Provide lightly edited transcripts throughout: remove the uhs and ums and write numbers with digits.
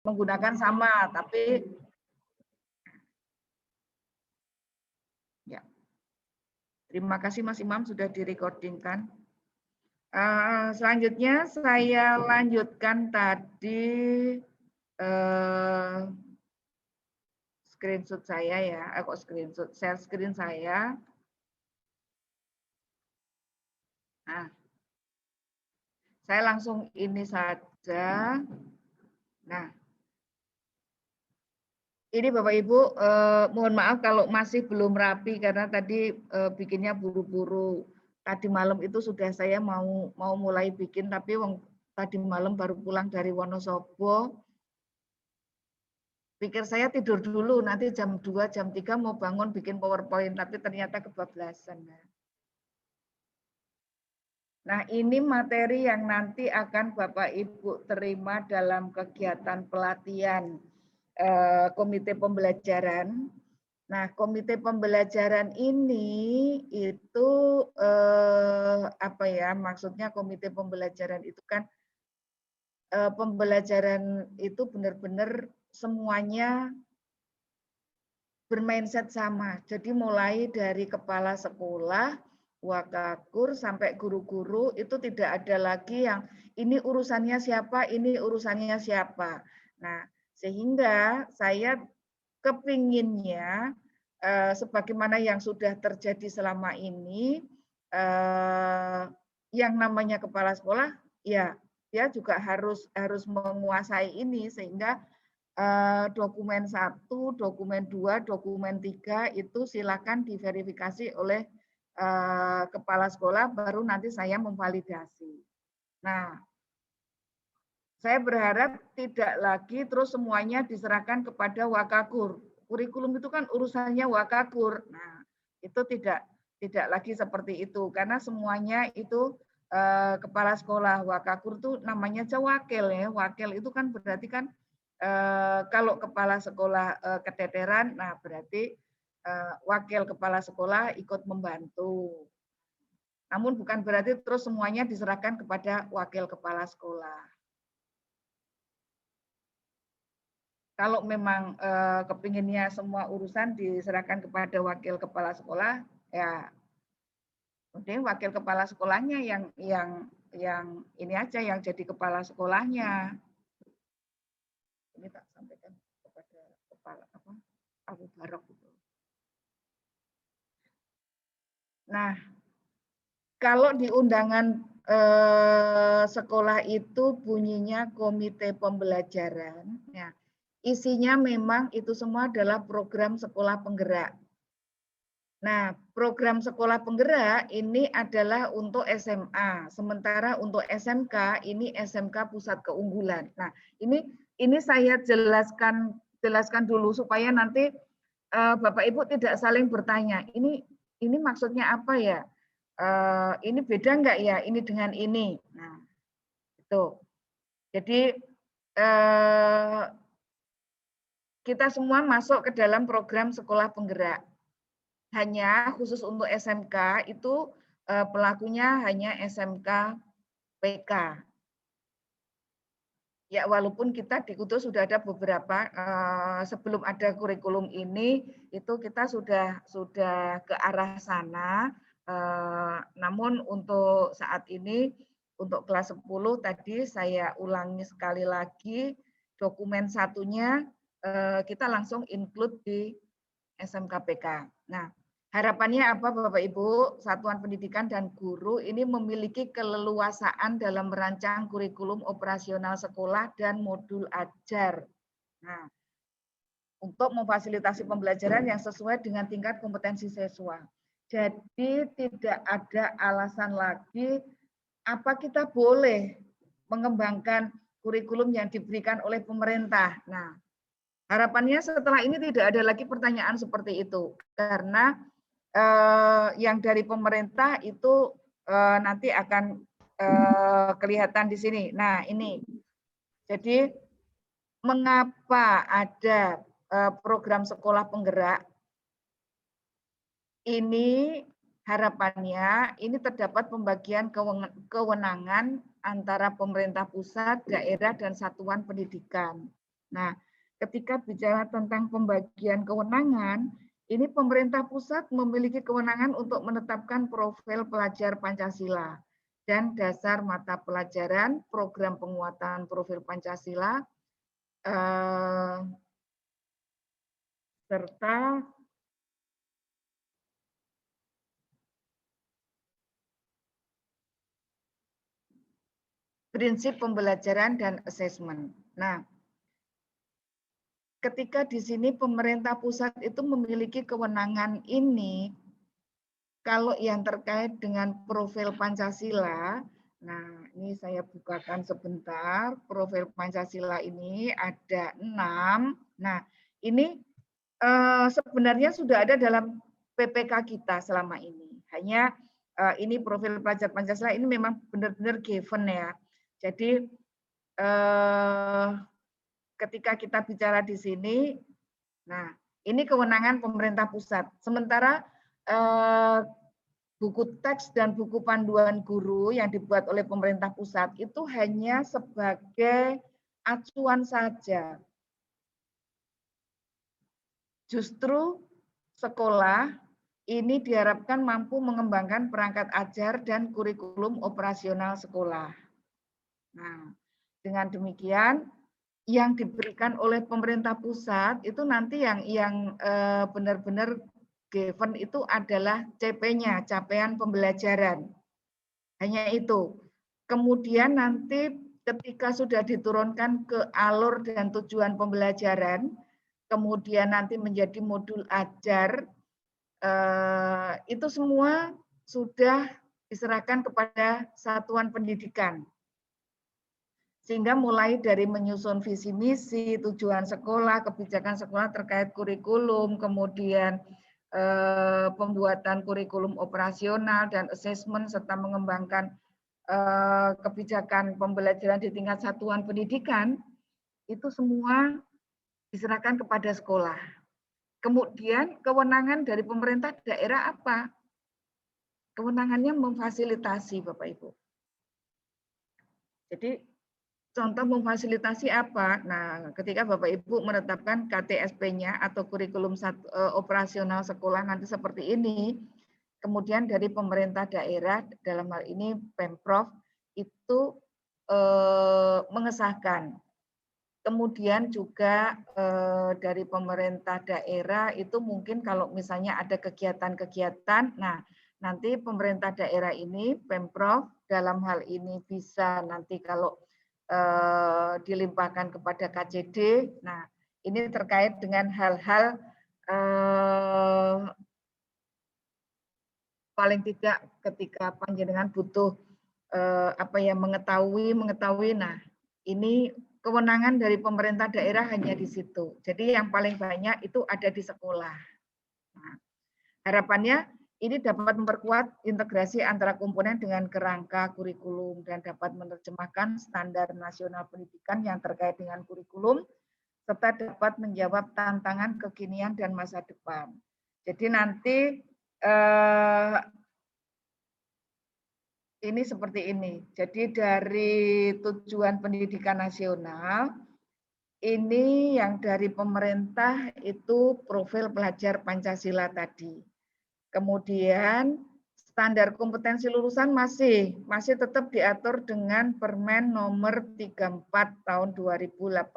menggunakan sama, tapi ya. Terima kasih Mas Imam sudah direcordingkan. Selanjutnya saya lanjutkan tadi screenshot saya ya, kok screenshot, share screen saya. Nah, saya langsung ini saja. Nah, ini Bapak Ibu, mohon maaf kalau masih belum rapi karena tadi bikinnya buru-buru. Tadi malam itu sudah saya mau mulai bikin, tapi tadi malam baru pulang dari Wonosobo. Pikir saya tidur dulu, nanti jam 2, jam 3 mau bangun bikin PowerPoint, tapi ternyata kebablasan. Nah, ini materi yang nanti akan Bapak Ibu terima dalam kegiatan pelatihan komite pembelajaran. Nah, komite pembelajaran ini itu apa ya? Maksudnya komite pembelajaran itu kan pembelajaran itu benar-benar semuanya bermindset sama. Jadi mulai dari kepala sekolah, wakakur sampai guru-guru itu tidak ada lagi yang ini urusannya siapa, ini urusannya siapa. Nah, sehingga saya kepinginnya sebagaimana yang sudah terjadi selama ini, yang namanya kepala sekolah, ya dia juga harus menguasai ini sehingga dokumen 1, dokumen 2, dokumen 3 itu silakan diverifikasi oleh kepala sekolah, baru nanti saya memvalidasi. Nah, saya berharap tidak lagi terus semuanya diserahkan kepada wakakur. Kurikulum itu kan urusannya wakakur. Nah, itu tidak lagi seperti itu karena semuanya itu kepala sekolah. Wakakur itu namanya aja wakil ya. Wakil itu kan berarti kan kalau kepala sekolah keteteran, nah berarti wakil kepala sekolah ikut membantu. Namun bukan berarti terus semuanya diserahkan kepada wakil kepala sekolah. Kalau memang kepinginnya semua urusan diserahkan kepada wakil kepala sekolah, ya mungkin wakil kepala sekolahnya yang ini aja yang jadi kepala sekolahnya. Ini tak sampaikan kepada kepala Abu Barok itu. Nah, kalau di undangan sekolah itu bunyinya komite pembelajaran, ya, isinya memang itu semua adalah program sekolah penggerak. Nah, program sekolah penggerak ini adalah untuk SMA, sementara untuk SMK ini SMK Pusat Keunggulan. Nah, ini saya jelaskan dulu supaya nanti Bapak Ibu tidak saling bertanya. Ini maksudnya apa ya? Ini beda enggak ya? Ini dengan ini. Nah, itu. Jadi kita semua masuk ke dalam program sekolah penggerak. Hanya khusus untuk SMK itu pelakunya hanya SMK PK. Ya walaupun kita di Kutus sudah ada beberapa sebelum ada kurikulum ini itu kita sudah ke arah sana. Namun untuk saat ini untuk kelas 10 tadi saya ulangi sekali lagi dokumen satunya kita langsung include di SMKPK. Nah, harapannya apa Bapak Ibu, Satuan Pendidikan dan Guru ini memiliki keleluasaan dalam merancang kurikulum operasional sekolah dan modul ajar. Nah, untuk memfasilitasi pembelajaran yang sesuai dengan tingkat kompetensi siswa. Jadi tidak ada alasan lagi apa kita boleh mengembangkan kurikulum yang diberikan oleh pemerintah. Nah, harapannya setelah ini tidak ada lagi pertanyaan seperti itu, karena yang dari pemerintah itu nanti akan kelihatan di sini. Nah ini, jadi mengapa ada program sekolah penggerak? Ini harapannya ini terdapat pembagian kewenangan antara pemerintah pusat, daerah, dan satuan pendidikan. Nah, ketika bicara tentang pembagian kewenangan, ini pemerintah pusat memiliki kewenangan untuk menetapkan profil pelajar Pancasila dan dasar mata pelajaran, program penguatan profil Pancasila, serta prinsip pembelajaran dan asesmen. Nah, ketika di sini pemerintah pusat itu memiliki kewenangan ini, kalau yang terkait dengan profil Pancasila, nah ini saya bukakan sebentar, profil Pancasila ini ada 6. Nah, ini sebenarnya sudah ada dalam PPK kita selama ini. Hanya ini profil pelajar Pancasila ini memang benar-benar given ya. Jadi ketika kita bicara di sini, nah ini kewenangan pemerintah pusat. Sementara buku teks dan buku panduan guru yang dibuat oleh pemerintah pusat itu hanya sebagai acuan saja. Justru sekolah ini diharapkan mampu mengembangkan perangkat ajar dan kurikulum operasional sekolah. Nah, dengan demikian yang diberikan oleh pemerintah pusat itu nanti yang benar-benar given itu adalah CP-nya, capaian pembelajaran. Hanya itu. Kemudian nanti ketika sudah diturunkan ke alur dan tujuan pembelajaran, kemudian nanti menjadi modul ajar, itu semua sudah diserahkan kepada satuan pendidikan. Sehingga mulai dari menyusun visi misi, tujuan sekolah, kebijakan sekolah terkait kurikulum, kemudian pembuatan kurikulum operasional dan asesmen serta mengembangkan kebijakan pembelajaran di tingkat satuan pendidikan, itu semua diserahkan kepada sekolah. Kemudian kewenangan dari pemerintah daerah apa? Kewenangannya memfasilitasi, Bapak Ibu. Jadi contoh memfasilitasi apa? Nah, ketika Bapak Ibu menetapkan KTSP-nya atau kurikulum operasional sekolah nanti seperti ini, kemudian dari pemerintah daerah dalam hal ini Pemprov itu mengesahkan. Kemudian juga dari pemerintah daerah itu mungkin kalau misalnya ada kegiatan-kegiatan, nah nanti pemerintah daerah ini Pemprov dalam hal ini bisa nanti kalau dilimpahkan kepada KCD. Nah, ini terkait dengan hal-hal paling tidak ketika panjenengan butuh mengetahui. Nah, ini kewenangan dari pemerintah daerah hanya di situ. Jadi yang paling banyak itu ada di sekolah. Nah, harapannya ini dapat memperkuat integrasi antara komponen dengan kerangka kurikulum dan dapat menerjemahkan standar nasional pendidikan yang terkait dengan kurikulum serta dapat menjawab tantangan kekinian dan masa depan. Jadi nanti ini seperti ini. Jadi dari tujuan pendidikan nasional, ini yang dari pemerintah itu profil pelajar Pancasila tadi. Kemudian standar kompetensi lulusan masih tetap diatur dengan Permen nomor 34 tahun 2018.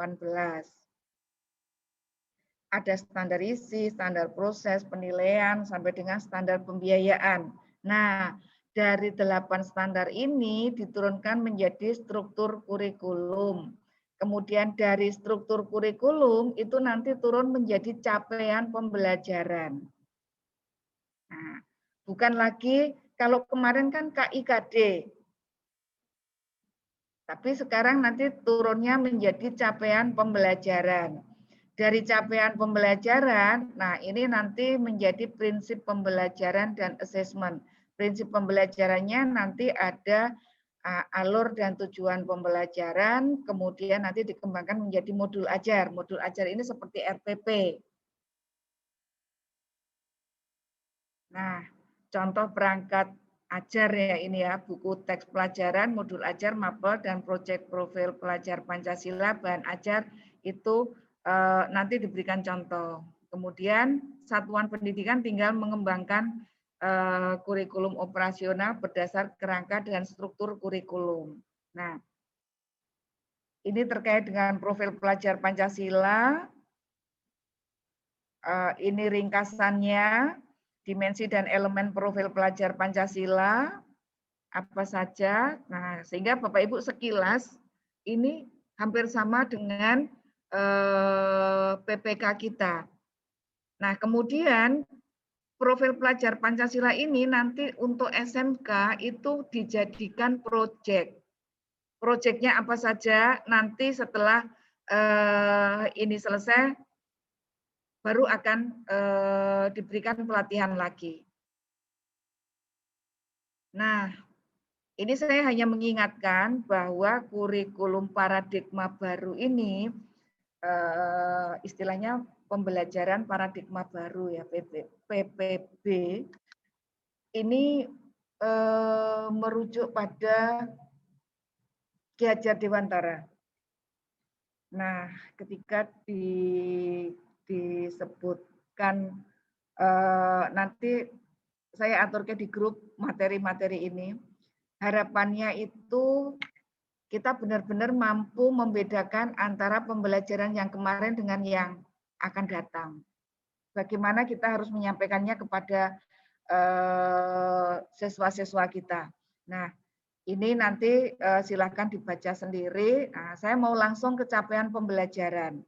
Ada standar isi, standar proses, penilaian, sampai dengan standar pembiayaan. Nah, dari 8 standar ini diturunkan menjadi struktur kurikulum. Kemudian dari struktur kurikulum itu nanti turun menjadi capaian pembelajaran. Nah, bukan lagi kalau kemarin kan KIKD. Tapi sekarang nanti turunnya menjadi capaian pembelajaran. Dari capaian pembelajaran, nah ini nanti menjadi prinsip pembelajaran dan asesmen. Prinsip pembelajarannya nanti ada alur dan tujuan pembelajaran, kemudian nanti dikembangkan menjadi modul ajar. Modul ajar ini seperti RPP. Nah, contoh perangkat ajar ya ini ya, buku teks pelajaran, modul ajar, mapel, dan proyek profil pelajar Pancasila, bahan ajar itu nanti diberikan contoh. Kemudian satuan pendidikan tinggal mengembangkan kurikulum operasional berdasar kerangka dan struktur kurikulum. Nah, ini terkait dengan profil pelajar Pancasila. Ini ringkasannya, dimensi dan elemen profil pelajar Pancasila, apa saja. Nah, sehingga Bapak Ibu sekilas ini hampir sama dengan PPK kita. Nah, kemudian profil pelajar Pancasila ini nanti untuk SMK itu dijadikan proyek. Proyeknya apa saja nanti setelah ini selesai baru akan diberikan pelatihan lagi. Nah, ini saya hanya mengingatkan bahwa kurikulum paradigma baru ini istilahnya pembelajaran paradigma baru ya PPB ini merujuk pada Ki Hajar Dewantara. Nah, ketika disebutkan nanti saya aturkan di grup materi-materi ini, harapannya itu kita benar-benar mampu membedakan antara pembelajaran yang kemarin dengan yang akan datang. Bagaimana kita harus menyampaikannya kepada siswa-siswa kita. Nah, ini nanti silakan dibaca sendiri. Nah, saya mau langsung ke capaian pembelajaran.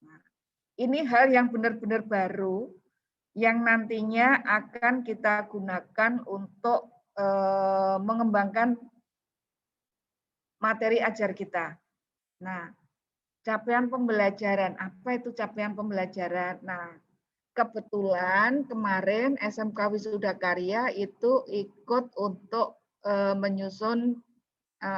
Nah, ini hal yang benar-benar baru yang nantinya akan kita gunakan untuk mengembangkan materi ajar kita. Nah, capaian pembelajaran. Apa itu capaian pembelajaran? Nah, kebetulan kemarin SMK Wisuda Karya itu ikut untuk menyusun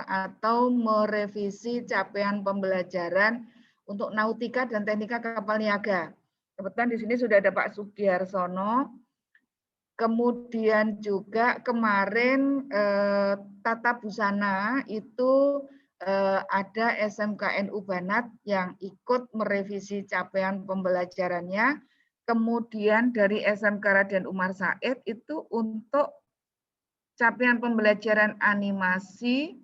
atau merevisi capaian pembelajaran untuk nautika dan teknika kapal niaga. Kebetulan di sini sudah ada Pak Sugiharsono. Kemudian juga kemarin Tata Busana itu ada SMKNU Banat yang ikut merevisi capaian pembelajarannya. Kemudian dari SMK Raden Umar Said itu untuk capaian pembelajaran animasi.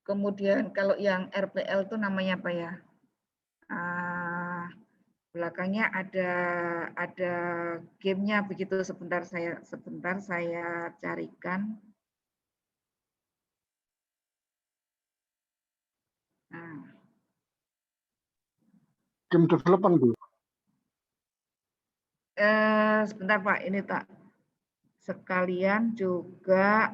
Kemudian kalau yang RPL itu namanya apa ya? Belakangnya ada gamenya begitu. Sebentar saya carikan. Nah. Game development, Bu. Sebentar Pak, ini tak sekalian juga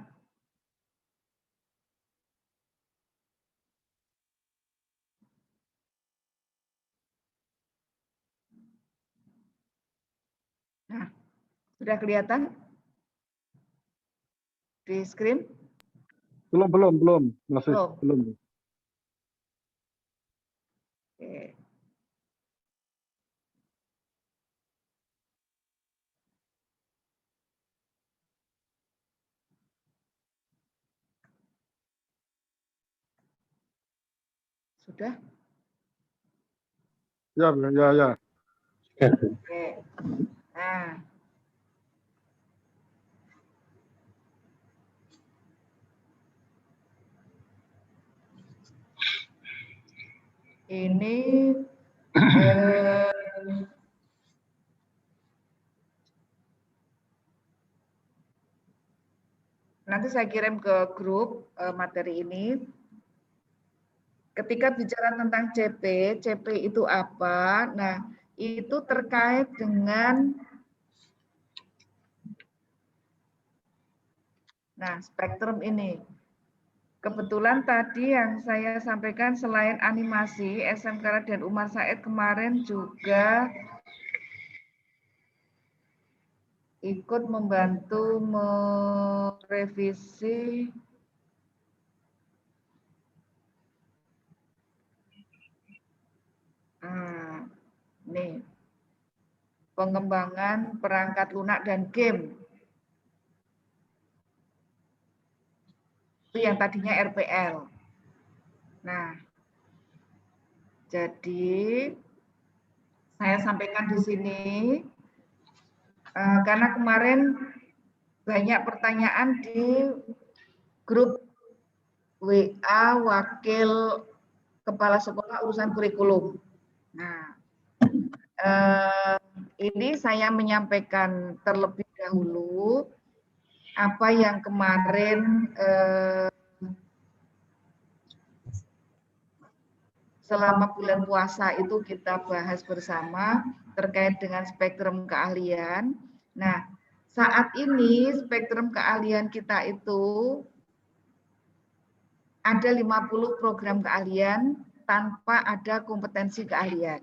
nah, sudah kelihatan di screen? Belum. Masih belum. Oke. Sudah? Ya. Oke. Nah. Ini nanti saya kirim ke grup materi ini. Ketika bicara tentang CP itu apa? Nah, itu terkait dengan spektrum ini. Kebetulan tadi yang saya sampaikan selain animasi, SMK Raden Umar Said kemarin juga ikut membantu merevisi nih pengembangan perangkat lunak dan game. Itu yang tadinya RPL. Nah, Jadi saya sampaikan di sini karena kemarin banyak pertanyaan di grup WA Wakil Kepala Sekolah Urusan Kurikulum. Nah, ini saya menyampaikan terlebih dahulu apa yang kemarin selama bulan puasa itu kita bahas bersama terkait dengan spektrum keahlian. Nah, saat ini spektrum keahlian kita itu ada 50 program keahlian tanpa ada kompetensi keahlian.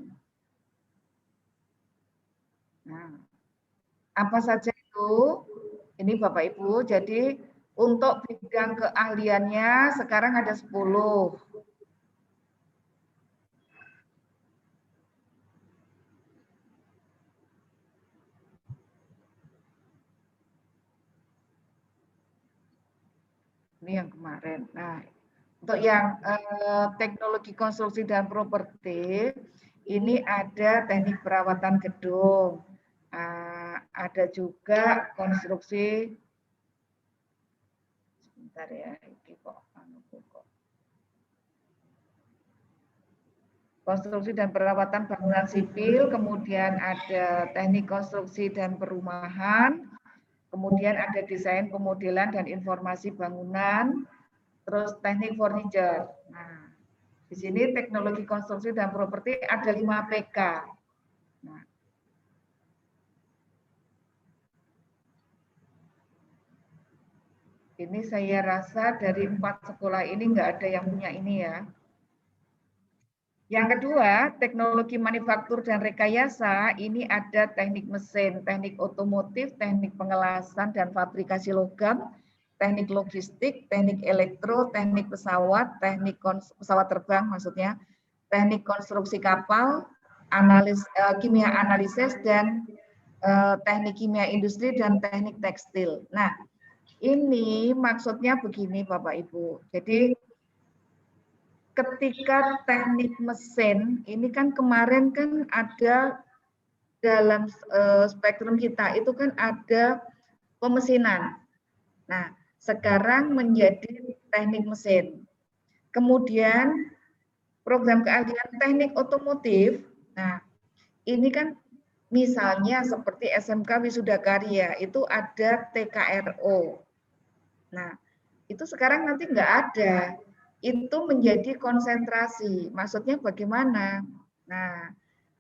Nah, apa saja itu? Ini Bapak Ibu, jadi untuk bidang keahliannya sekarang ada 10. Ini yang kemarin. Nah, untuk yang teknologi konstruksi dan properti, ini ada teknik perawatan gedung, ada juga konstruksi. Sebentar ya, ini kok. Konstruksi dan perawatan bangunan sipil, kemudian ada teknik konstruksi dan perumahan, kemudian ada desain pemodelan dan informasi bangunan, terus teknik furniture. Nah, di sini teknologi konstruksi dan properti ada 5 PK. Nah, ini saya rasa dari 4 sekolah ini nggak ada yang punya ini ya. Yang kedua, teknologi manufaktur dan rekayasa, ini ada teknik mesin, teknik otomotif, teknik pengelasan dan fabrikasi logam, teknik logistik, teknik elektro, teknik pesawat, teknik pesawat terbang maksudnya, teknik konstruksi kapal, kimia analisis, dan teknik kimia industri dan teknik tekstil. Nah, ini maksudnya begini Bapak Ibu. Jadi ketika teknik mesin, ini kan kemarin kan ada dalam spektrum kita itu kan ada pemesinan. Nah, sekarang menjadi teknik mesin. Kemudian program keahlian teknik otomotif. Nah, ini kan misalnya seperti SMK Wisuda Karya itu ada TKRO. Nah, itu sekarang nanti nggak ada. Itu menjadi konsentrasi. Maksudnya bagaimana? Nah,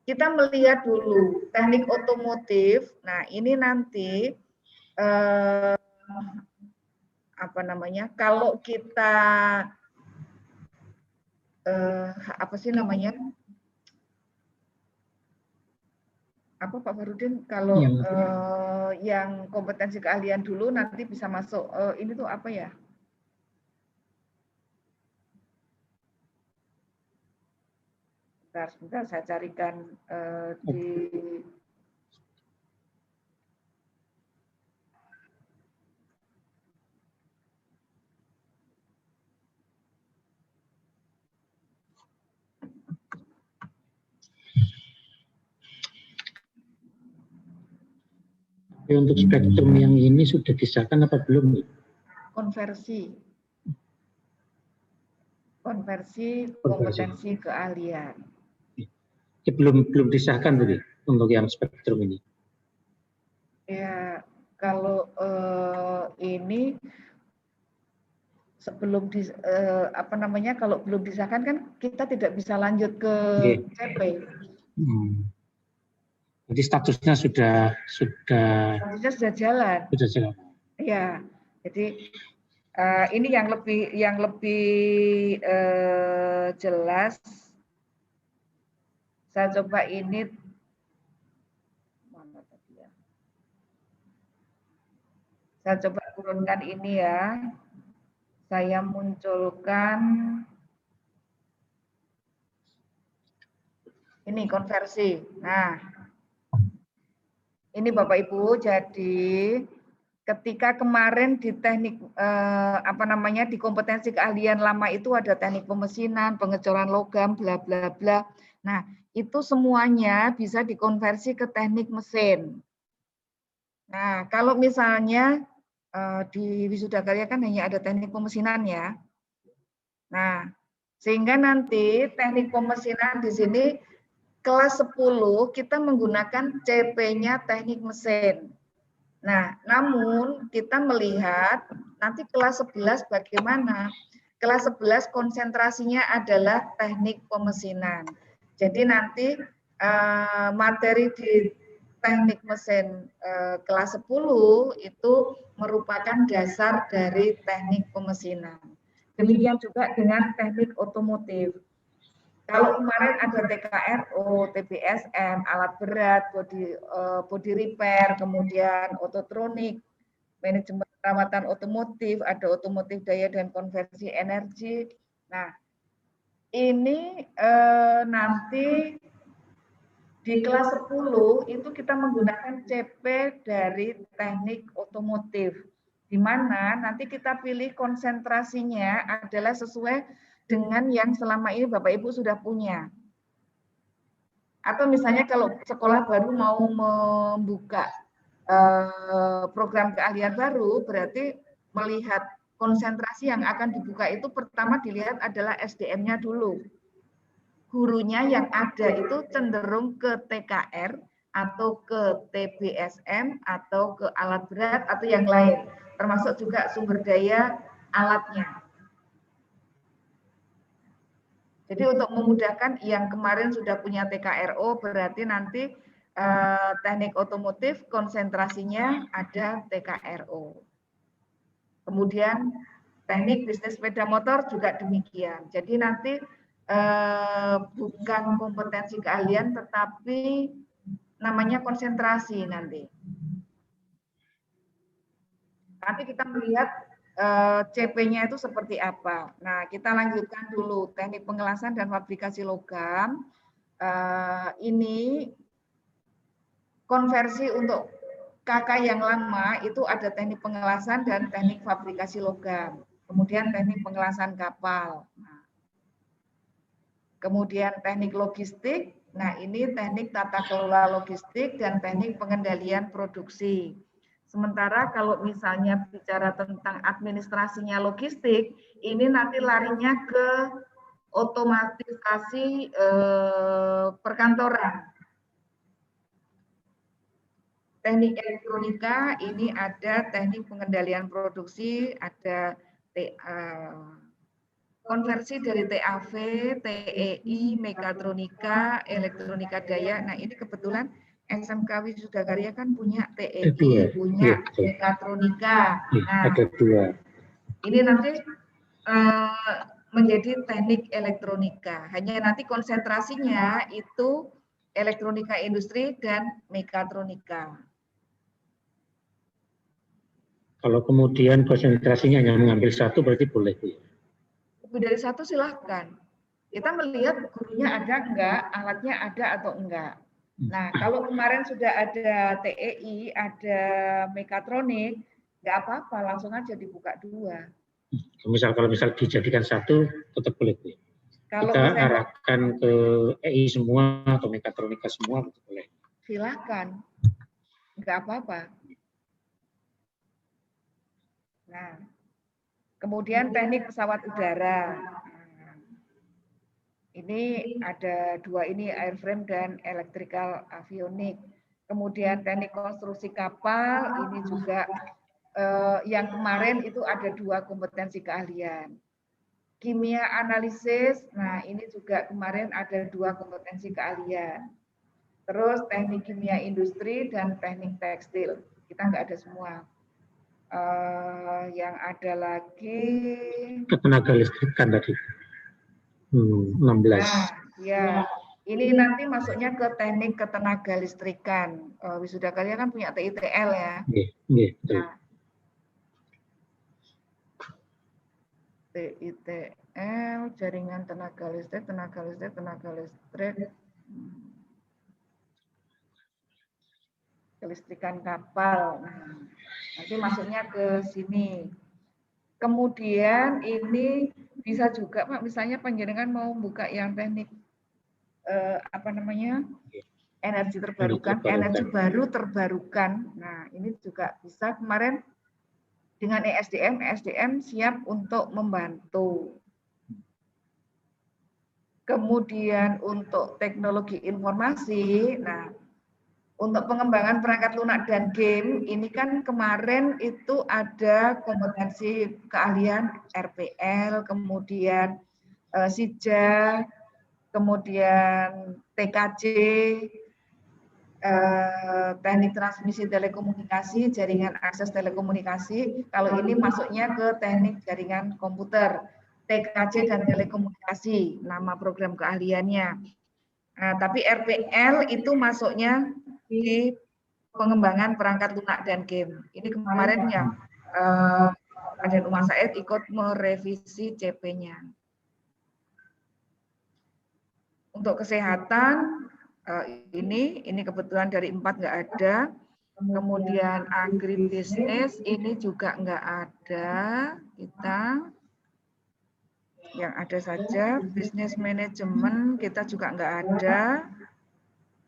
kita melihat dulu teknik otomotif. Nah, ini nanti apa namanya? Kalau kita apa sih namanya? Apa Pak Farudin? Kalau yang kompetensi keahlian dulu nanti bisa masuk. Ini tuh apa ya? Sebentar saya carikan di untuk spektrum yang ini sudah disahkan apa belum? Konversi kompetensi keahlian. Belum disahkan tadi untuk yang spektrum ini. Ya, kalau ini sebelum apa namanya, kalau belum disahkan kan kita tidak bisa lanjut ke CP. Jadi statusnya sudah jalan. Sudah jalan. Ya, jadi ini yang lebih jelas. Saya coba ini mana tadi ya? Saya coba turunkan ini ya. Saya munculkan ini konversi. Nah, ini Bapak Ibu, jadi ketika kemarin di teknik di kompetensi keahlian lama itu ada teknik pemesinan, pengecoran logam, bla bla bla. Nah, itu semuanya bisa dikonversi ke teknik mesin. Nah, kalau misalnya di wisuda karya kan hanya ada teknik pemesinan ya. Nah, sehingga nanti teknik pemesinan di sini kelas 10 kita menggunakan CP-nya teknik mesin. Nah, namun kita melihat nanti kelas 11 bagaimana? Kelas 11 konsentrasinya adalah teknik pemesinan. Jadi nanti materi di teknik mesin kelas 10 itu merupakan dasar dari teknik pemesinan. Demikian juga dengan teknik otomotif. Kalau kemarin ada TKRO, TBSM, alat berat, body repair, kemudian ototronik, manajemen perawatan otomotif, ada otomotif daya dan konversi energi. Nah, ini nanti di kelas 10 itu kita menggunakan CP dari teknik otomotif, di mana nanti kita pilih konsentrasinya adalah sesuai dengan yang selama ini Bapak Ibu sudah punya. Atau misalnya kalau sekolah baru mau membuka program keahlian baru, berarti melihat konsentrasi yang akan dibuka itu pertama dilihat adalah SDM-nya dulu. Gurunya yang ada itu cenderung ke TKR atau ke TBSM atau ke alat berat atau yang lain, termasuk juga sumber daya alatnya. Jadi untuk memudahkan yang kemarin sudah punya TKRO berarti nanti teknik otomotif konsentrasinya ada TKRO. Kemudian teknik bisnis sepeda motor juga demikian. Jadi nanti bukan kompetensi keahlian tetapi namanya konsentrasi nanti. Nanti kita melihat CP-nya itu seperti apa. Nah, kita lanjutkan dulu teknik pengelasan dan fabrikasi logam. Ini konversi untuk KK yang lama itu ada teknik pengelasan dan teknik fabrikasi logam. Kemudian teknik pengelasan kapal. Nah, kemudian teknik logistik. Nah, ini teknik tata kelola logistik dan teknik pengendalian produksi. Sementara kalau misalnya bicara tentang administrasinya logistik, ini nanti larinya ke otomatisasi perkantoran. Teknik elektronika ini ada teknik pengendalian produksi, ada konversi dari TAV, TEI, mekatronika, elektronika daya. Nah, ini kebetulan SMK Wisuda Karya kan punya TEI, punya mekatronika. Nah, ada dua. Ini nanti menjadi teknik elektronika. Hanya nanti konsentrasinya itu elektronika industri dan mekatronika. Kalau kemudian konsentrasinya hanya mengambil satu berarti boleh, Bu. Lebih dari satu silahkan. Kita melihat gurunya ada enggak, alatnya ada atau enggak. Nah, kalau kemarin sudah ada TEI, ada mekatronik, enggak apa-apa, langsung aja dibuka dua. Kalau misal dijadikan satu, tetap boleh, Bu. Kalau kita arahkan ke EI semua atau mekatronika semua, betul boleh. Silahkan, enggak apa-apa. Nah, kemudian teknik pesawat udara. Ini ada dua ini, airframe dan electrical avionik. Kemudian teknik konstruksi kapal, ini juga yang kemarin itu ada dua kompetensi keahlian. Kimia analisis, nah ini juga kemarin ada dua kompetensi keahlian. Terus teknik kimia industri dan teknik tekstil, kita nggak ada semua. Yang ada lagi ketenaga listrikan tadi 16. Nah, ya. Ini nanti masuknya ke teknik ketenaga listrikan. Wisuda Karya kan punya TITL ya. Nah, TITL, jaringan tenaga listrik. kelistrikan kapal. Nah, nanti masuknya ke sini. Kemudian ini bisa juga Pak, misalnya panjenengan mau buka yang teknik apa namanya, energi terbarukan, energi baru terbarukan. Nah, ini juga bisa. Kemarin dengan ESDM siap untuk membantu. Kemudian untuk teknologi informasi, nah untuk pengembangan perangkat lunak dan game, ini kan kemarin itu ada kompetensi keahlian RPL, kemudian SIJA, kemudian TKJ, teknik transmisi telekomunikasi, jaringan akses telekomunikasi. Kalau ini masuknya ke teknik jaringan komputer, TKJ dan telekomunikasi, nama program keahliannya. Nah, tapi RPL itu masuknya di pengembangan perangkat lunak dan game. Ini kemarin yang Raden Umar Said ikut merevisi CP-nya. Untuk kesehatan, ini kebetulan dari 4 nggak ada. Kemudian agribisnis ini juga nggak ada. Kita yang ada saja bisnis manajemen kita juga nggak ada.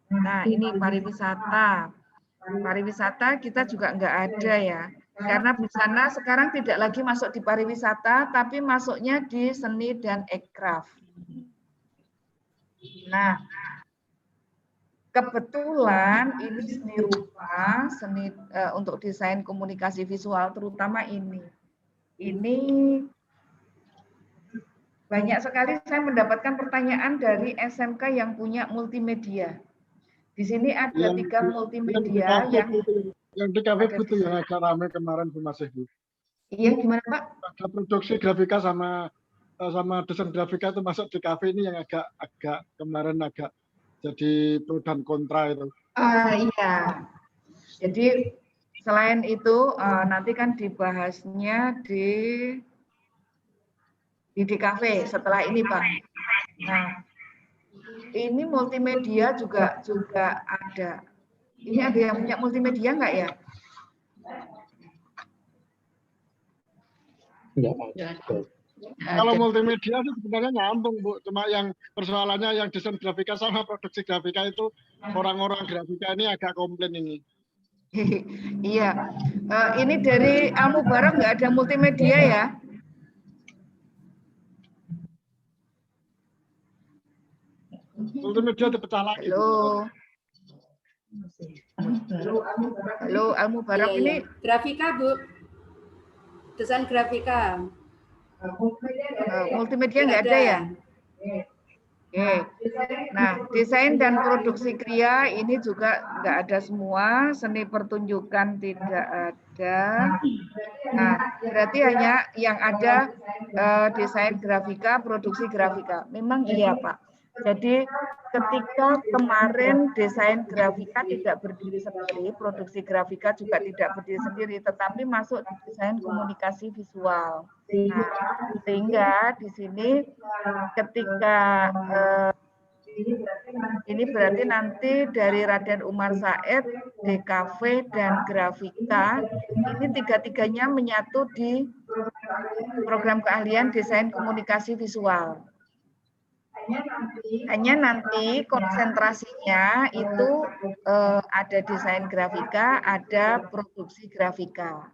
Nah ini pariwisata. Pariwisata kita juga nggak ada ya. Karena busana sekarang tidak lagi masuk di pariwisata, tapi masuknya di seni dan aircraft. Nah, kebetulan ini seni rupa, seni untuk desain komunikasi visual, terutama ini. Ini banyak sekali saya mendapatkan pertanyaan dari SMK yang punya multimedia. Di sini ada 3 multimedia yang di kafe itu yang agak ramai kemarin Bu Masih Bu. Iya, gimana Pak? Ada produksi grafika sama desain grafika itu masuk di kafe ini yang agak kemarin agak jadi pro dan kontra itu. Iya. Jadi selain itu nanti kan dibahasnya di DKV setelah ini Pak. Nah, ini multimedia juga ada. Ini ada yang punya multimedia nggak ya? Enggak. Kalau multimedia sih sebenarnya nyambung Bu, cuma yang persoalannya yang desain grafika sama produksi grafika itu orang-orang grafika ini agak komplain ini. Iya, ini dari Al-Mubarak nggak ada multimedia ya? Multimedia dipecah lagi. Halo Al-Mubarak ini grafika Bu, desain grafika. Multimedia nggak ada ya? Oke. Nah, desain dan produksi kriya ini juga nggak ada semua, seni pertunjukan tidak ada. Nah, berarti hanya yang ada desain grafika, produksi grafika. Memang iya Pak. Jadi ketika kemarin desain grafika tidak berdiri sendiri, produksi grafika juga tidak berdiri sendiri, tetapi masuk di desain komunikasi visual. Nah, sehingga di sini ketika ini berarti nanti dari Raden Umar Said, DKV dan grafika ini tiga-tiganya menyatu di program keahlian desain komunikasi visual. Hanya nanti konsentrasinya itu ada desain grafika, ada produksi grafika.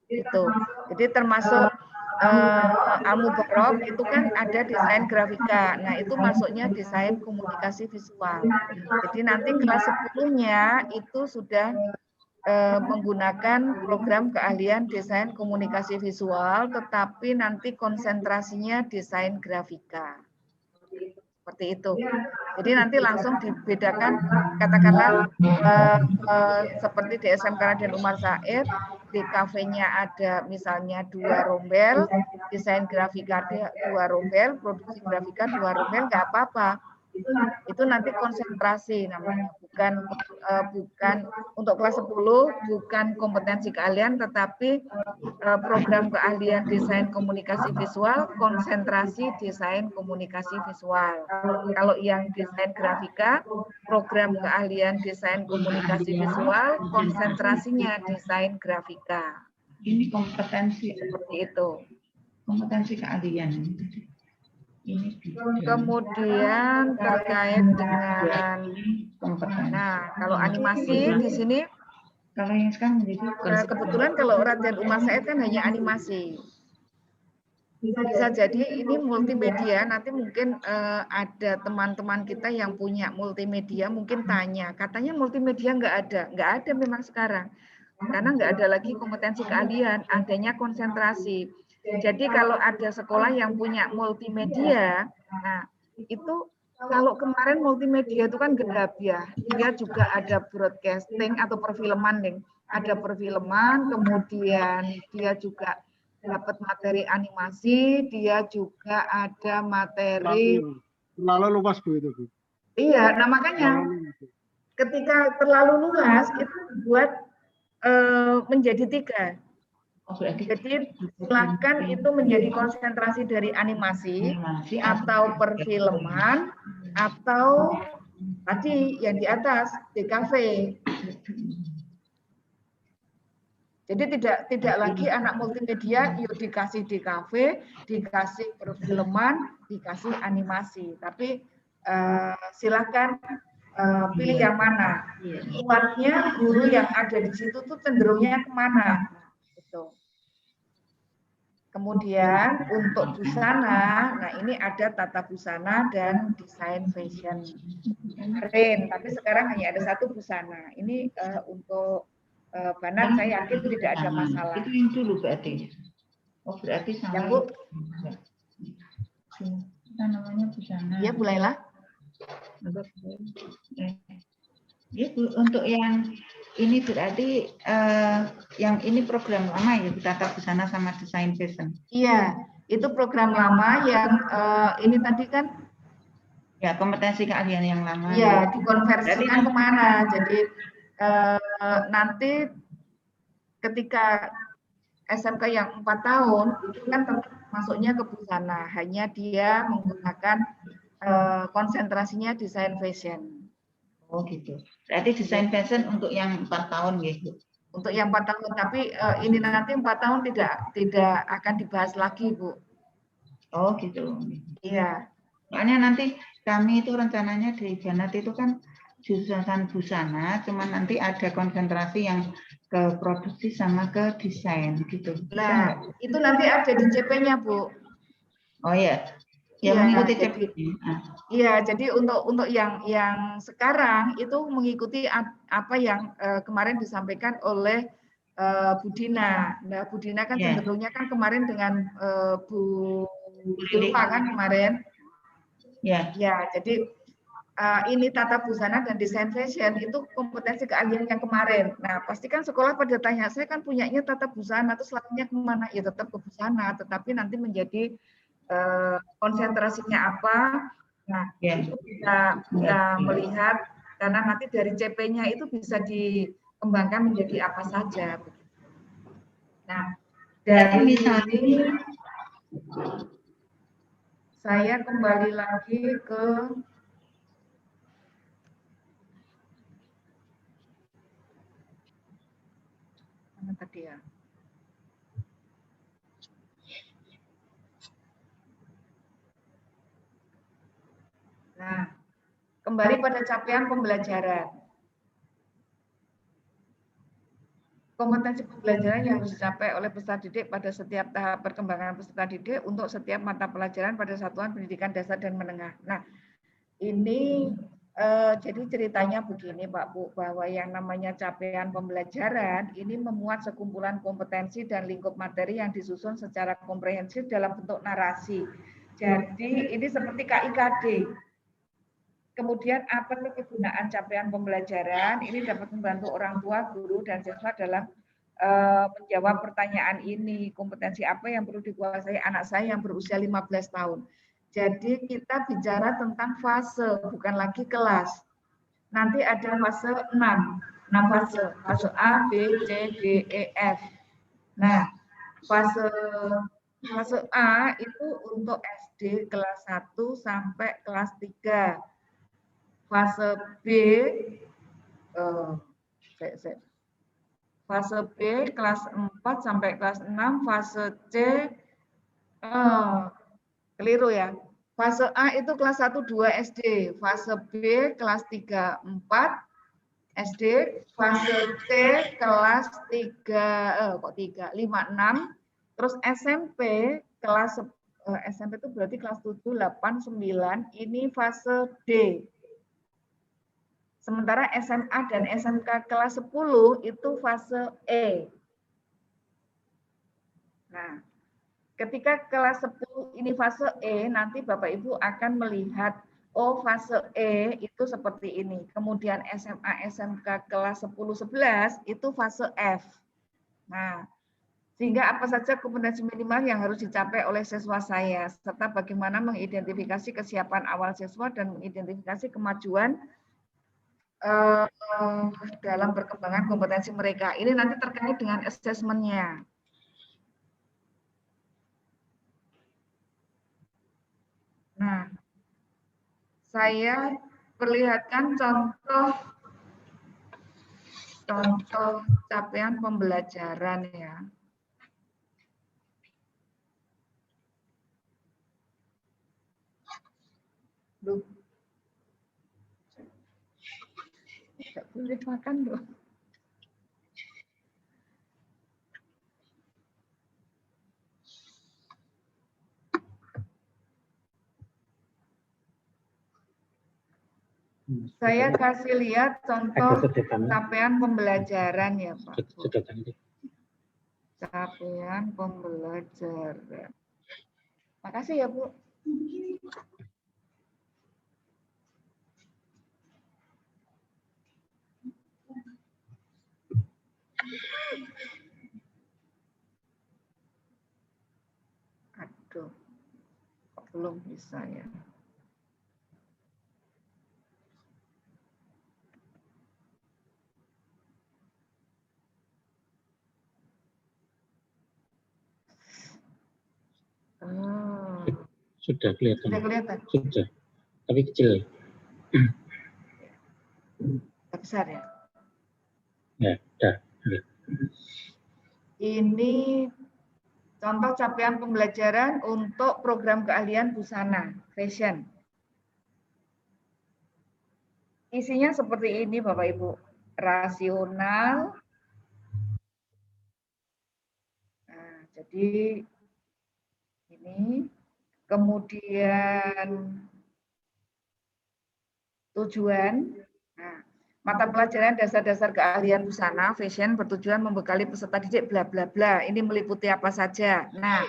Itu. Jadi termasuk Al-Mubarak itu kan ada desain grafika. Nah, itu masuknya desain komunikasi visual. Jadi nanti kelas 10-nya itu sudah menggunakan program keahlian desain komunikasi visual, tetapi nanti konsentrasinya desain grafika. Seperti itu. Jadi nanti langsung dibedakan, katakanlah seperti di SMK Raden Umar Said, di kafenya ada misalnya 2 rombel, desain grafika 2 rombel, produksi grafika 2 rombel, nggak apa-apa. Itu nanti konsentrasi namanya, bukan untuk kelas 10 bukan kompetensi keahlian, tetapi program keahlian desain komunikasi visual, konsentrasi desain komunikasi visual. Kalau yang desain grafika, program keahlian desain komunikasi visual, konsentrasinya desain grafika. Ini kompetensi Seperti itu. kompetensi keahlian. Ini Kemudian terkait dengan, nah kalau animasi di sini, kalau yang sekarang menjadi kebetulan kalau Raden Umar Said kan hanya animasi. Bisa jadi ini multimedia, nanti mungkin ada teman-teman kita yang punya multimedia mungkin tanya, katanya multimedia nggak ada memang sekarang. Karena nggak ada lagi kompetensi keahlian, adanya konsentrasi. Jadi kalau ada sekolah yang punya multimedia, nah itu kalau kemarin multimedia itu kan genap ya, dia juga ada broadcasting atau perfilman nih, ada perfilman, kemudian dia juga dapat materi animasi, dia juga ada materi. Terlalu luas Bu itu Bu. Iya, nah makanya ketika terlalu luas itu buat menjadi 3. Jadi silakan itu menjadi konsentrasi dari animasi atau perfilman atau tadi yang di atas DKV. Jadi tidak lagi anak multimedia yuk dikasih DKV, dikasih perfilman, dikasih animasi. Tapi silakan pilih yang mana. Kuatnya guru yang ada di situ tuh cenderungnya kemana. Gitu. Kemudian untuk busana, nah ini ada tata busana dan desain fashion. Keren, tapi sekarang hanya ada 1 busana. Ini untuk Banan saya yakin tidak ada masalah. Itu yang dulu berarti. Oh berarti sama. Yang Bu? Kita namanya busana. Iya, mulailah. Ya, Bu, untuk yang ini berarti yang ini program lama ya, tata busana sama desain fashion. Iya, itu program lama yang ini tadi kan. Ya, kompetensi keahlian yang lama. Iya, dikonversikan kemana? Jadi nanti ketika SMK yang 4 tahun itu kan tetap masuknya ke busana, hanya dia menggunakan konsentrasinya desain fashion. Oh gitu. Berarti desain fashion untuk yang 4 tahun gitu. Untuk yang 4 tahun, tapi ini nanti 4 tahun tidak akan dibahas lagi, Bu. Oh gitu. Iya. Soalnya nanti kami itu rencananya di Banat itu kan jurusan busana, cuman nanti ada konsentrasi yang ke produksi sama ke desain gitu. Nah, itu nanti ada di CP-nya, Bu. Oh ya. Ya, mengikuti CP. Iya, jadi untuk yang sekarang itu mengikuti apa yang kemarin disampaikan oleh Bu Dina. Nah, Bu Dina kan cenderungnya kan kemarin dengan Bu Zulfa kan kemarin. Ya, jadi ini tata busana dan desain fashion itu kompetensi keahlian yang kemarin. Nah, pastikan sekolah pada tanya, saya kan punyanya tata busana, terus larinya kemana? Ya tetap ke busana, tetapi nanti menjadi konsentrasinya apa? Nah, itu bisa melihat karena nanti dari CP-nya itu bisa dikembangkan menjadi apa saja. Nah, dari sini saya kembali lagi ke mana tadi ya? Nah, kembali pada capaian pembelajaran. Kompetensi pembelajaran yang harus dicapai oleh peserta didik pada setiap tahap perkembangan peserta didik untuk setiap mata pelajaran pada satuan pendidikan dasar dan menengah. Nah, ini jadi ceritanya begini Pak Bu, bahwa yang namanya capaian pembelajaran ini memuat sekumpulan kompetensi dan lingkup materi yang disusun secara komprehensif dalam bentuk narasi. Jadi ini seperti KIKD. Kemudian apa kegunaan capaian pembelajaran? Ini dapat membantu orang tua, guru, dan siswa dalam menjawab pertanyaan ini. Kompetensi apa yang perlu dikuasai anak saya yang berusia 15 tahun. Jadi kita bicara tentang fase, bukan lagi kelas. nanti ada fase 6 fase A, B, C, D, E, F. Nah, fase A itu untuk SD kelas 1 sampai kelas 3. Fase B fase B kelas 4 sampai kelas 6, fase C keliru ya. Fase A itu kelas 1 2 SD, fase B kelas 3 4 SD, fase C kelas 3 5 6, terus SMP kelas SMP itu berarti kelas 7 8 9, ini fase D. Sementara SMA dan SMK kelas 10 itu fase E. Nah, ketika kelas 10 ini fase E, nanti Bapak Ibu akan melihat, oh fase E itu seperti ini. Kemudian SMA, SMK kelas 10, 11 itu fase F. Nah, sehingga apa saja kompetensi minimal yang harus dicapai oleh siswa saya, serta bagaimana mengidentifikasi kesiapan awal siswa dan mengidentifikasi kemajuan dalam perkembangan kompetensi mereka. Ini nanti terkait dengan asesmennya. Nah, saya perlihatkan contoh capaian pembelajaran ya. Loh. Tidak boleh makan loh. Saya kasih lihat contoh capaian pembelajaran ya Pak. Capaian pembelajaran. Makasih ya Bu. Aduh, kok belum bisa ya. Sudah kelihatan. Sudah kelihatan. Sudah, tapi kecil. Besar ya. Ya, sudah. Ini contoh capaian pembelajaran untuk program keahlian busana fashion. Isinya seperti ini Bapak Ibu. Rasional. Nah, jadi ini kemudian tujuan. Nah, mata pelajaran dasar-dasar keahlian busana fashion bertujuan membekali peserta didik bla bla bla. Ini meliputi apa saja. Nah,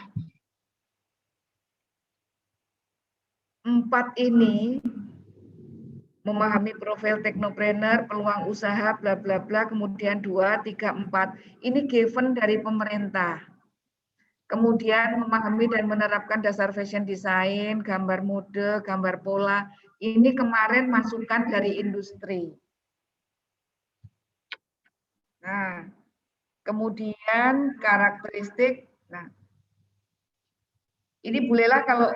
4 ini memahami profil teknopreneur, peluang usaha bla bla bla, kemudian 2, 3, 4. Ini given dari pemerintah. Kemudian memahami dan menerapkan dasar fashion design, gambar mode, gambar pola. Ini kemarin masukan dari industri. Nah, kemudian karakteristik. Nah, ini bolehlah kalau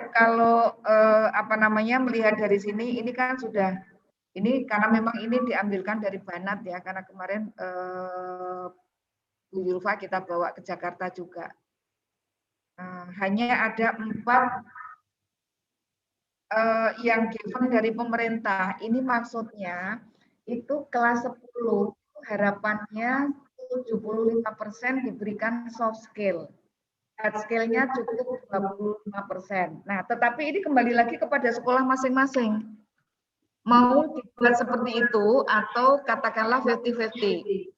melihat dari sini, ini kan sudah, ini karena memang ini diambilkan dari Banat ya, karena kemarin Bu Yulfa kita bawa ke Jakarta juga. Hanya ada 4 yang given dari pemerintah. Ini maksudnya itu kelas 10 harapannya 75% diberikan soft skill. Hard skill-nya cukup 25%. Nah, tetapi ini kembali lagi kepada sekolah masing-masing. Mau dibuat seperti itu atau katakanlah 50-50.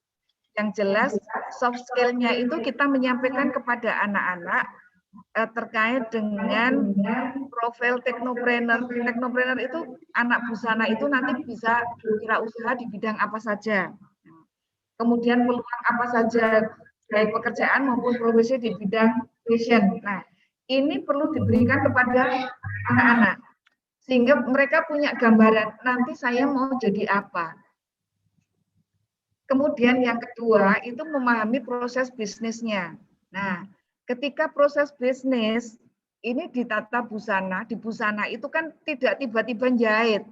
Yang jelas soft skill-nya itu kita menyampaikan kepada anak-anak terkait dengan profil teknopreneur. Teknopreneur itu anak busana itu nanti bisa wirausaha di bidang apa saja. Kemudian peluang apa saja, baik pekerjaan maupun profesi di bidang fashion. Nah, ini perlu diberikan kepada anak-anak sehingga mereka punya gambaran nanti saya mau jadi apa. Kemudian yang kedua itu memahami proses bisnisnya. Nah, ketika proses bisnis ini ditata busana, di busana itu kan tidak tiba-tiba jahit,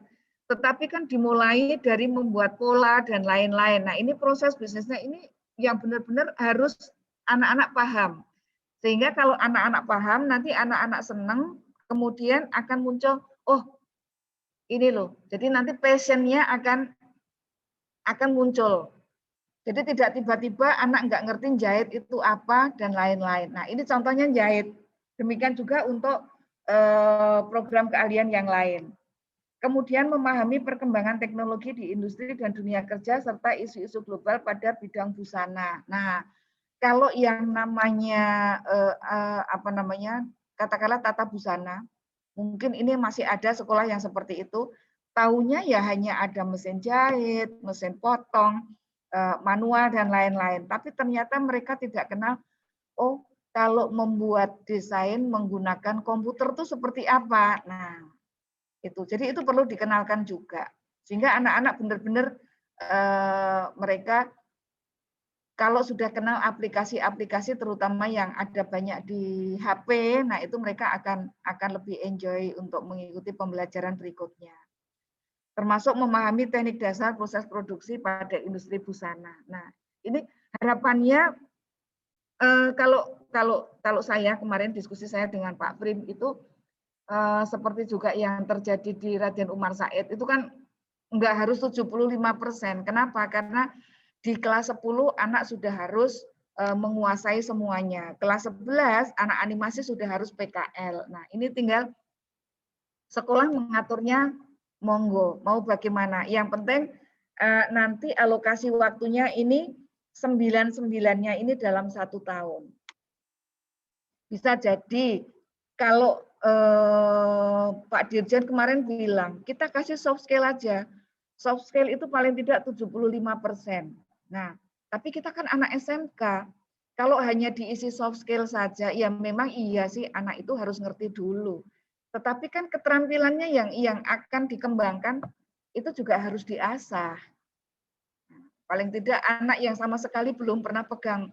tetapi kan dimulai dari membuat pola dan lain-lain. Nah, ini proses bisnisnya ini yang benar-benar harus anak-anak paham. Sehingga kalau anak-anak paham, nanti anak-anak senang, kemudian akan muncul, oh ini loh. Jadi nanti passion-nya akan muncul. Jadi tidak tiba-tiba anak nggak ngerti jahit itu apa dan lain-lain. Nah ini contohnya jahit. Demikian juga untuk program keahlian yang lain. Kemudian memahami perkembangan teknologi di industri dan dunia kerja serta isu-isu global pada bidang busana. Nah kalau yang namanya katakanlah tata busana, mungkin ini masih ada sekolah yang seperti itu. Taunya ya hanya ada mesin jahit, mesin potong, manual dan lain-lain. Tapi ternyata mereka tidak kenal, oh kalau membuat desain menggunakan komputer itu seperti apa. Nah, itu. Jadi itu perlu dikenalkan juga. Sehingga anak-anak benar-benar mereka kalau sudah kenal aplikasi-aplikasi terutama yang ada banyak di HP, nah itu mereka akan lebih enjoy untuk mengikuti pembelajaran berikutnya. Termasuk memahami teknik dasar proses produksi pada industri busana. Nah, ini harapannya kalau saya kemarin diskusi saya dengan Pak Prim itu seperti juga yang terjadi di Raden Umar Said itu kan enggak harus 75%. Kenapa? Karena di kelas 10 anak sudah harus menguasai semuanya. Kelas 11 anak animasi sudah harus PKL. Nah, ini tinggal sekolah mengaturnya monggo, mau bagaimana. Yang penting nanti alokasi waktunya ini 9-9-nya ini dalam 1 tahun. Bisa jadi kalau Pak Dirjen kemarin bilang, kita kasih soft skill aja. Soft skill itu paling tidak 75%. Nah, tapi kita kan anak SMK. Kalau hanya diisi soft skill saja, ya memang iya sih anak itu harus ngerti dulu. Tetapi kan keterampilannya yang akan dikembangkan itu juga harus diasah. Paling tidak anak yang sama sekali belum pernah pegang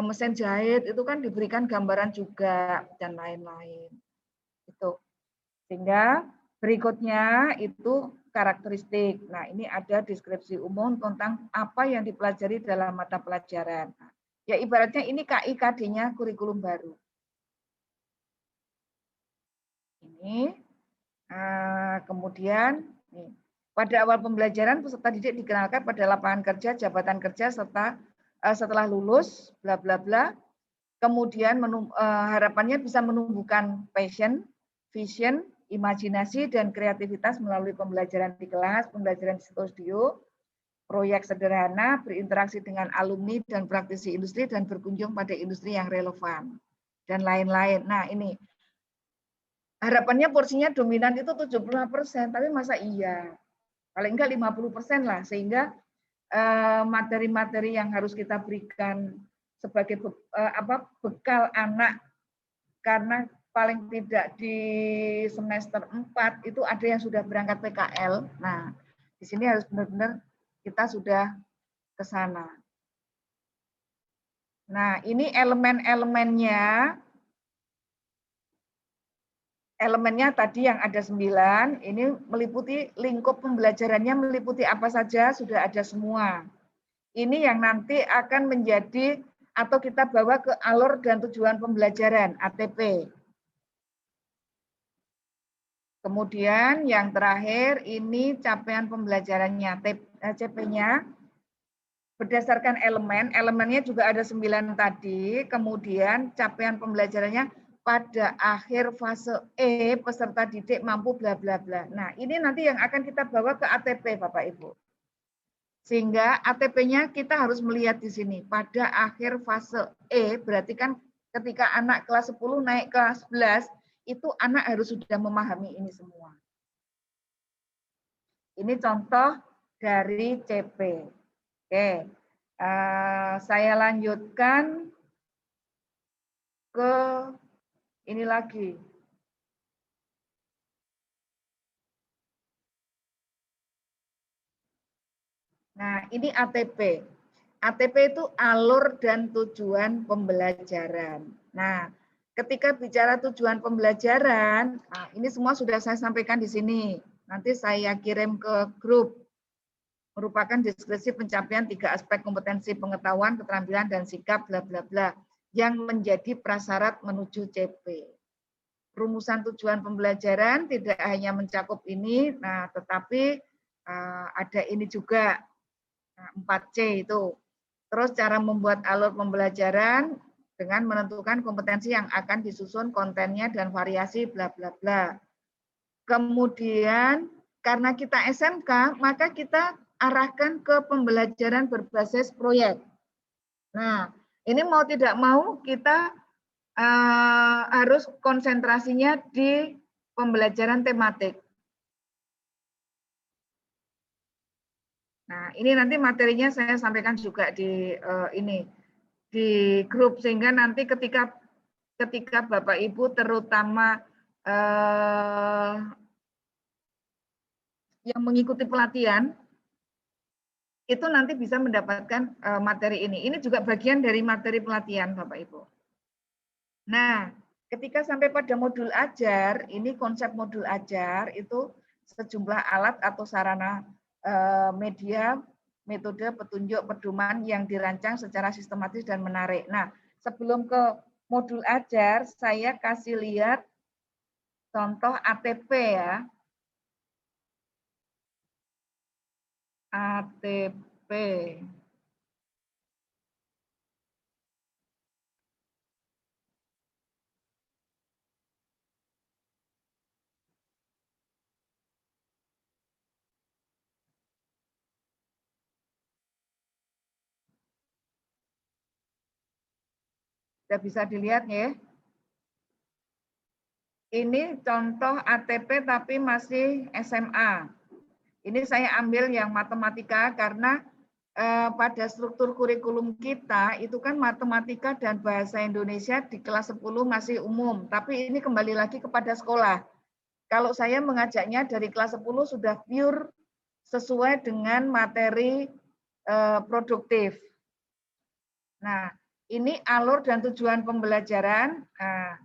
mesin jahit itu kan diberikan gambaran juga dan lain-lain. Itu. Sehingga berikutnya itu karakteristik. Nah, ini ada deskripsi umum tentang apa yang dipelajari dalam mata pelajaran. Ya ibaratnya ini KIKD-nya kurikulum baru. Ini kemudian pada awal pembelajaran peserta didik dikenalkan pada lapangan kerja, jabatan kerja serta setelah lulus bla bla bla. Kemudian harapannya bisa menumbuhkan passion, vision, imajinasi dan kreativitas melalui pembelajaran di kelas, pembelajaran di studio, proyek sederhana, berinteraksi dengan alumni dan praktisi industri dan berkunjung pada industri yang relevan dan lain-lain. Nah, ini harapannya porsinya dominan itu 75%, tapi masa iya? Paling enggak 50% lah, sehingga materi-materi yang harus kita berikan sebagai bekal anak, karena paling tidak di semester 4 itu ada yang sudah berangkat PKL. Nah, di sini harus benar-benar kita sudah ke sana. Nah, ini elemen-elemennya. Elemennya tadi yang ada 9, ini meliputi lingkup pembelajarannya meliputi apa saja, sudah ada semua. Ini yang nanti akan menjadi atau kita bawa ke alur dan tujuan pembelajaran, ATP. Kemudian yang terakhir ini capaian pembelajarannya, CP-nya. Berdasarkan elemen, elemennya juga ada 9 tadi, kemudian capaian pembelajarannya pada akhir fase E peserta didik mampu bla bla bla. Nah, ini nanti yang akan kita bawa ke ATP Bapak Ibu. Sehingga ATP-nya kita harus melihat di sini pada akhir fase E, berarti kan ketika anak kelas 10 naik kelas 11 itu anak harus sudah memahami ini semua. Ini contoh dari CP. Oke. Saya lanjutkan ke ini lagi. Nah, ini ATP. ATP itu alur dan tujuan pembelajaran. Nah, ketika bicara tujuan pembelajaran, nah ini semua sudah saya sampaikan di sini. Nanti saya kirim ke grup. Merupakan deskripsi pencapaian 3 aspek kompetensi pengetahuan, keterampilan, dan sikap, bla bla bla, yang menjadi prasyarat menuju CP. Rumusan tujuan pembelajaran tidak hanya mencakup ini, nah tetapi ada ini juga, 4C itu. Terus cara membuat alur pembelajaran dengan menentukan kompetensi yang akan disusun, kontennya, dan variasi, bla bla bla. Kemudian karena kita SMK, maka kita arahkan ke pembelajaran berbasis proyek. Nah, ini mau tidak mau kita harus konsentrasinya di pembelajaran tematik. Nah, ini nanti materinya saya sampaikan juga di di grup, sehingga nanti ketika Bapak Ibu terutama yang mengikuti pelatihan itu nanti bisa mendapatkan materi ini. Ini juga bagian dari materi pelatihan Bapak Ibu. Nah, ketika sampai pada modul ajar, ini konsep modul ajar itu sejumlah alat atau sarana media, metode, petunjuk, pedoman yang dirancang secara sistematis dan menarik. Nah, sebelum ke modul ajar, saya kasih lihat contoh ATP ya. ATP. Sudah bisa dilihat ya. Ini contoh ATP tapi masih SMA. Ini saya ambil yang matematika karena pada struktur kurikulum kita itu kan matematika dan bahasa Indonesia di kelas 10 masih umum, tapi ini kembali lagi kepada sekolah. Kalau saya mengajaknya dari kelas 10 sudah pure sesuai dengan materi produktif. Nah, ini alur dan tujuan pembelajaran. Nah,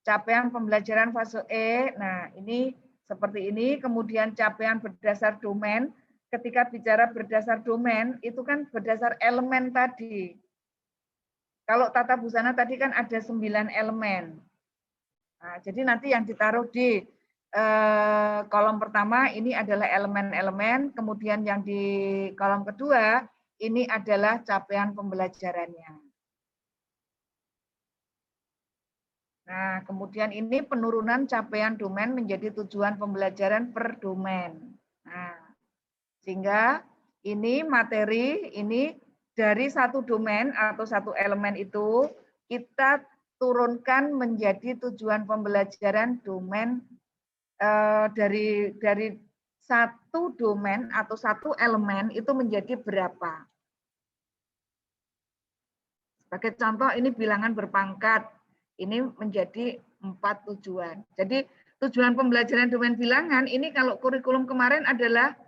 capaian pembelajaran fase E. Nah, ini seperti ini, kemudian capaian berdasar domain. Ketika bicara berdasar domain, itu kan berdasar elemen tadi. Kalau tata busana tadi kan ada 9 elemen. Nah, jadi nanti yang ditaruh di kolom pertama ini adalah elemen-elemen, kemudian yang di kolom kedua ini adalah capaian pembelajarannya. Nah, kemudian ini penurunan capaian domain menjadi tujuan pembelajaran per domain. Nah, sehingga ini materi, ini dari satu domain atau satu elemen itu, kita turunkan menjadi tujuan pembelajaran domain dari satu domain atau satu elemen itu menjadi berapa. Sebagai contoh, ini bilangan berpangkat. Ini menjadi 4 tujuan. Jadi tujuan pembelajaran domain bilangan ini kalau kurikulum kemarin adalah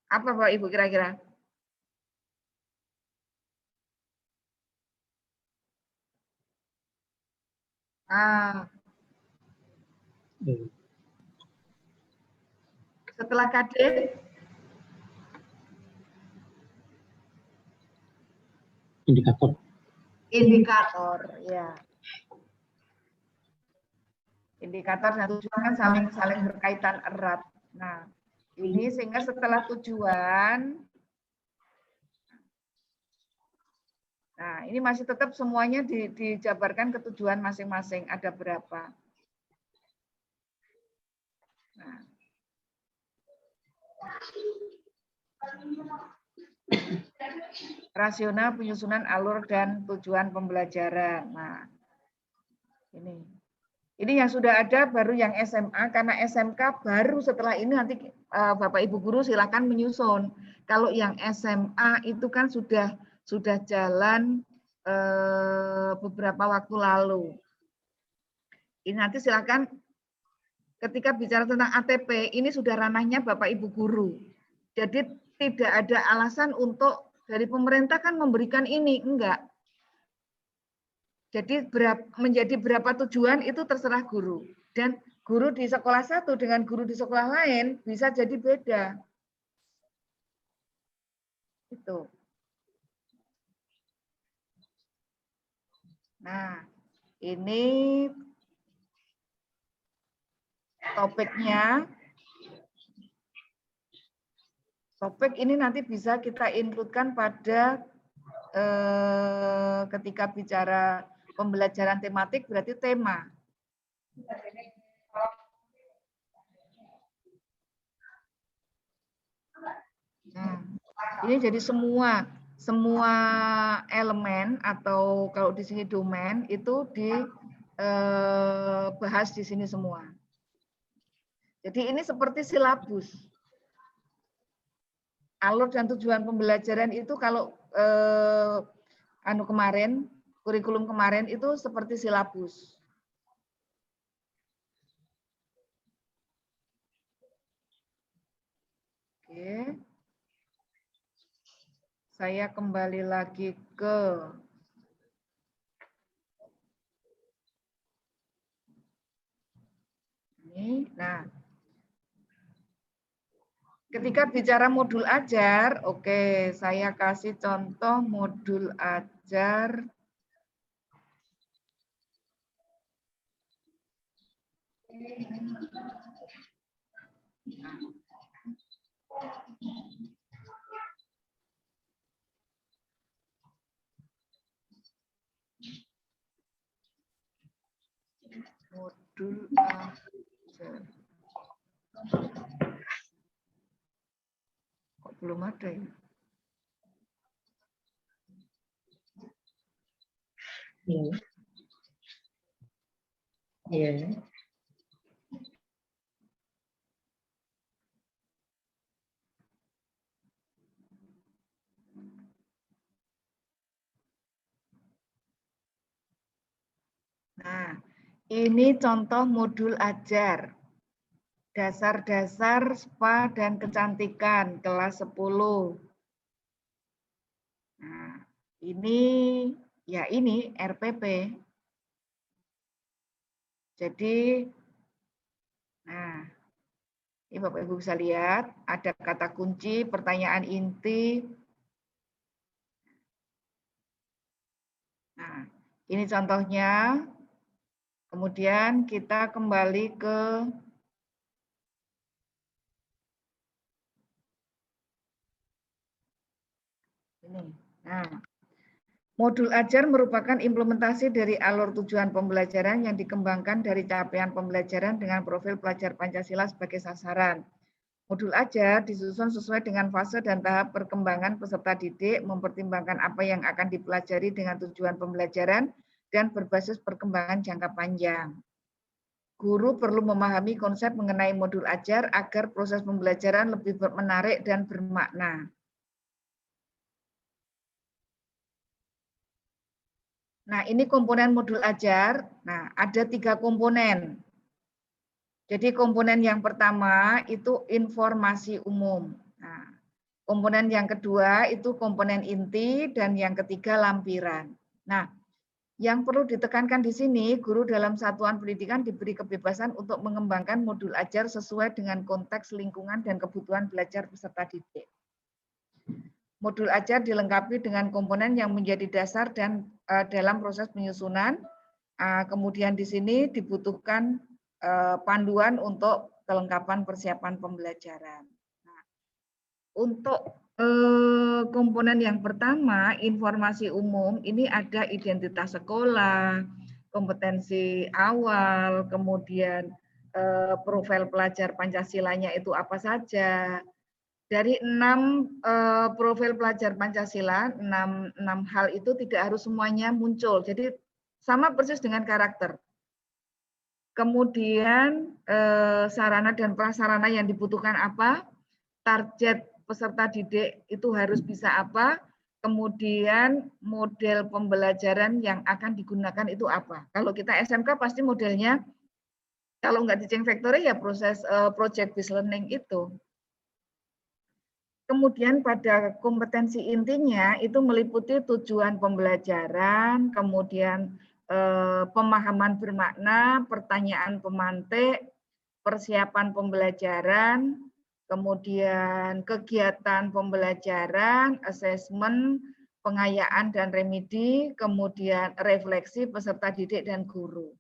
apa Bapak Ibu kira-kira? Setelah KD, indikator. Indikator, ya. Indikator dan tujuan kan saling berkaitan erat. Nah, ini sehingga setelah tujuan, nah ini masih tetap semuanya dijabarkan ke tujuan masing-masing. Ada berapa? Nah. Rasional penyusunan alur dan tujuan pembelajaran. Nah, ini yang sudah ada baru yang SMA, karena SMK baru setelah ini nanti Bapak Ibu guru silakan menyusun. Kalau yang SMA itu kan sudah jalan beberapa waktu lalu. Ini nanti silakan ketika bicara tentang ATP, ini sudah ranahnya Bapak Ibu guru. Jadi tidak ada alasan untuk dari pemerintah kan memberikan ini, enggak. Jadi menjadi berapa tujuan itu terserah guru. Dan guru di sekolah satu dengan guru di sekolah lain bisa jadi beda. Itu. Nah, ini topiknya. Topik ini nanti bisa kita include-kan pada ketika bicara pembelajaran tematik, berarti tema. Nah, ini jadi semua elemen atau kalau di sini domain itu dibahas di sini semua. Jadi ini seperti silabus. Alur dan tujuan pembelajaran itu kalau kurikulum kemarin itu seperti silabus. Oke. Saya kembali lagi ke ini. Nah, ketika bicara modul ajar, oke, saya kasih contoh modul ajar. Modul ajar. Kok belum ada ya? Iya. Nah, ini contoh modul ajar. Dasar-dasar spa dan kecantikan kelas 10. Nah, ini RPP. Jadi, nah, ini Bapak Ibu bisa lihat, ada kata kunci, pertanyaan inti. Nah, ini contohnya. Kemudian kita kembali ke ini. Nah, modul ajar merupakan implementasi dari alur tujuan pembelajaran yang dikembangkan dari capaian pembelajaran dengan profil pelajar Pancasila sebagai sasaran. Modul ajar disusun sesuai dengan fase dan tahap perkembangan peserta didik, mempertimbangkan apa yang akan dipelajari dengan tujuan pembelajaran dan berbasis perkembangan jangka panjang. Guru perlu memahami konsep mengenai modul ajar agar proses pembelajaran lebih menarik dan bermakna. Nah, ini komponen modul ajar. Nah, ada 3 komponen. Jadi komponen yang pertama itu informasi umum. Nah, komponen yang kedua itu komponen inti dan yang ketiga lampiran. Nah, yang perlu ditekankan di sini, guru dalam satuan pendidikan diberi kebebasan untuk mengembangkan modul ajar sesuai dengan konteks lingkungan dan kebutuhan belajar peserta didik. Modul ajar dilengkapi dengan komponen yang menjadi dasar dan dalam proses penyusunan. Kemudian di sini dibutuhkan panduan untuk kelengkapan persiapan pembelajaran. Nah, untuk komponen yang pertama, informasi umum, ini ada identitas sekolah, kompetensi awal, kemudian profil pelajar Pancasilanya itu apa saja. Dari 6 profil pelajar Pancasila, 6 hal itu tidak harus semuanya muncul. Jadi sama persis dengan karakter. Kemudian sarana dan prasarana yang dibutuhkan apa? Target peserta didik itu harus bisa apa? Kemudian model pembelajaran yang akan digunakan itu apa? Kalau kita SMK pasti modelnya, kalau nggak di Ceng Factory ya proses project based learning itu. Kemudian pada kompetensi intinya itu meliputi tujuan pembelajaran, kemudian pemahaman bermakna, pertanyaan pemantik, persiapan pembelajaran, kemudian kegiatan pembelajaran, asesmen, pengayaan dan remedi, kemudian refleksi peserta didik dan guru.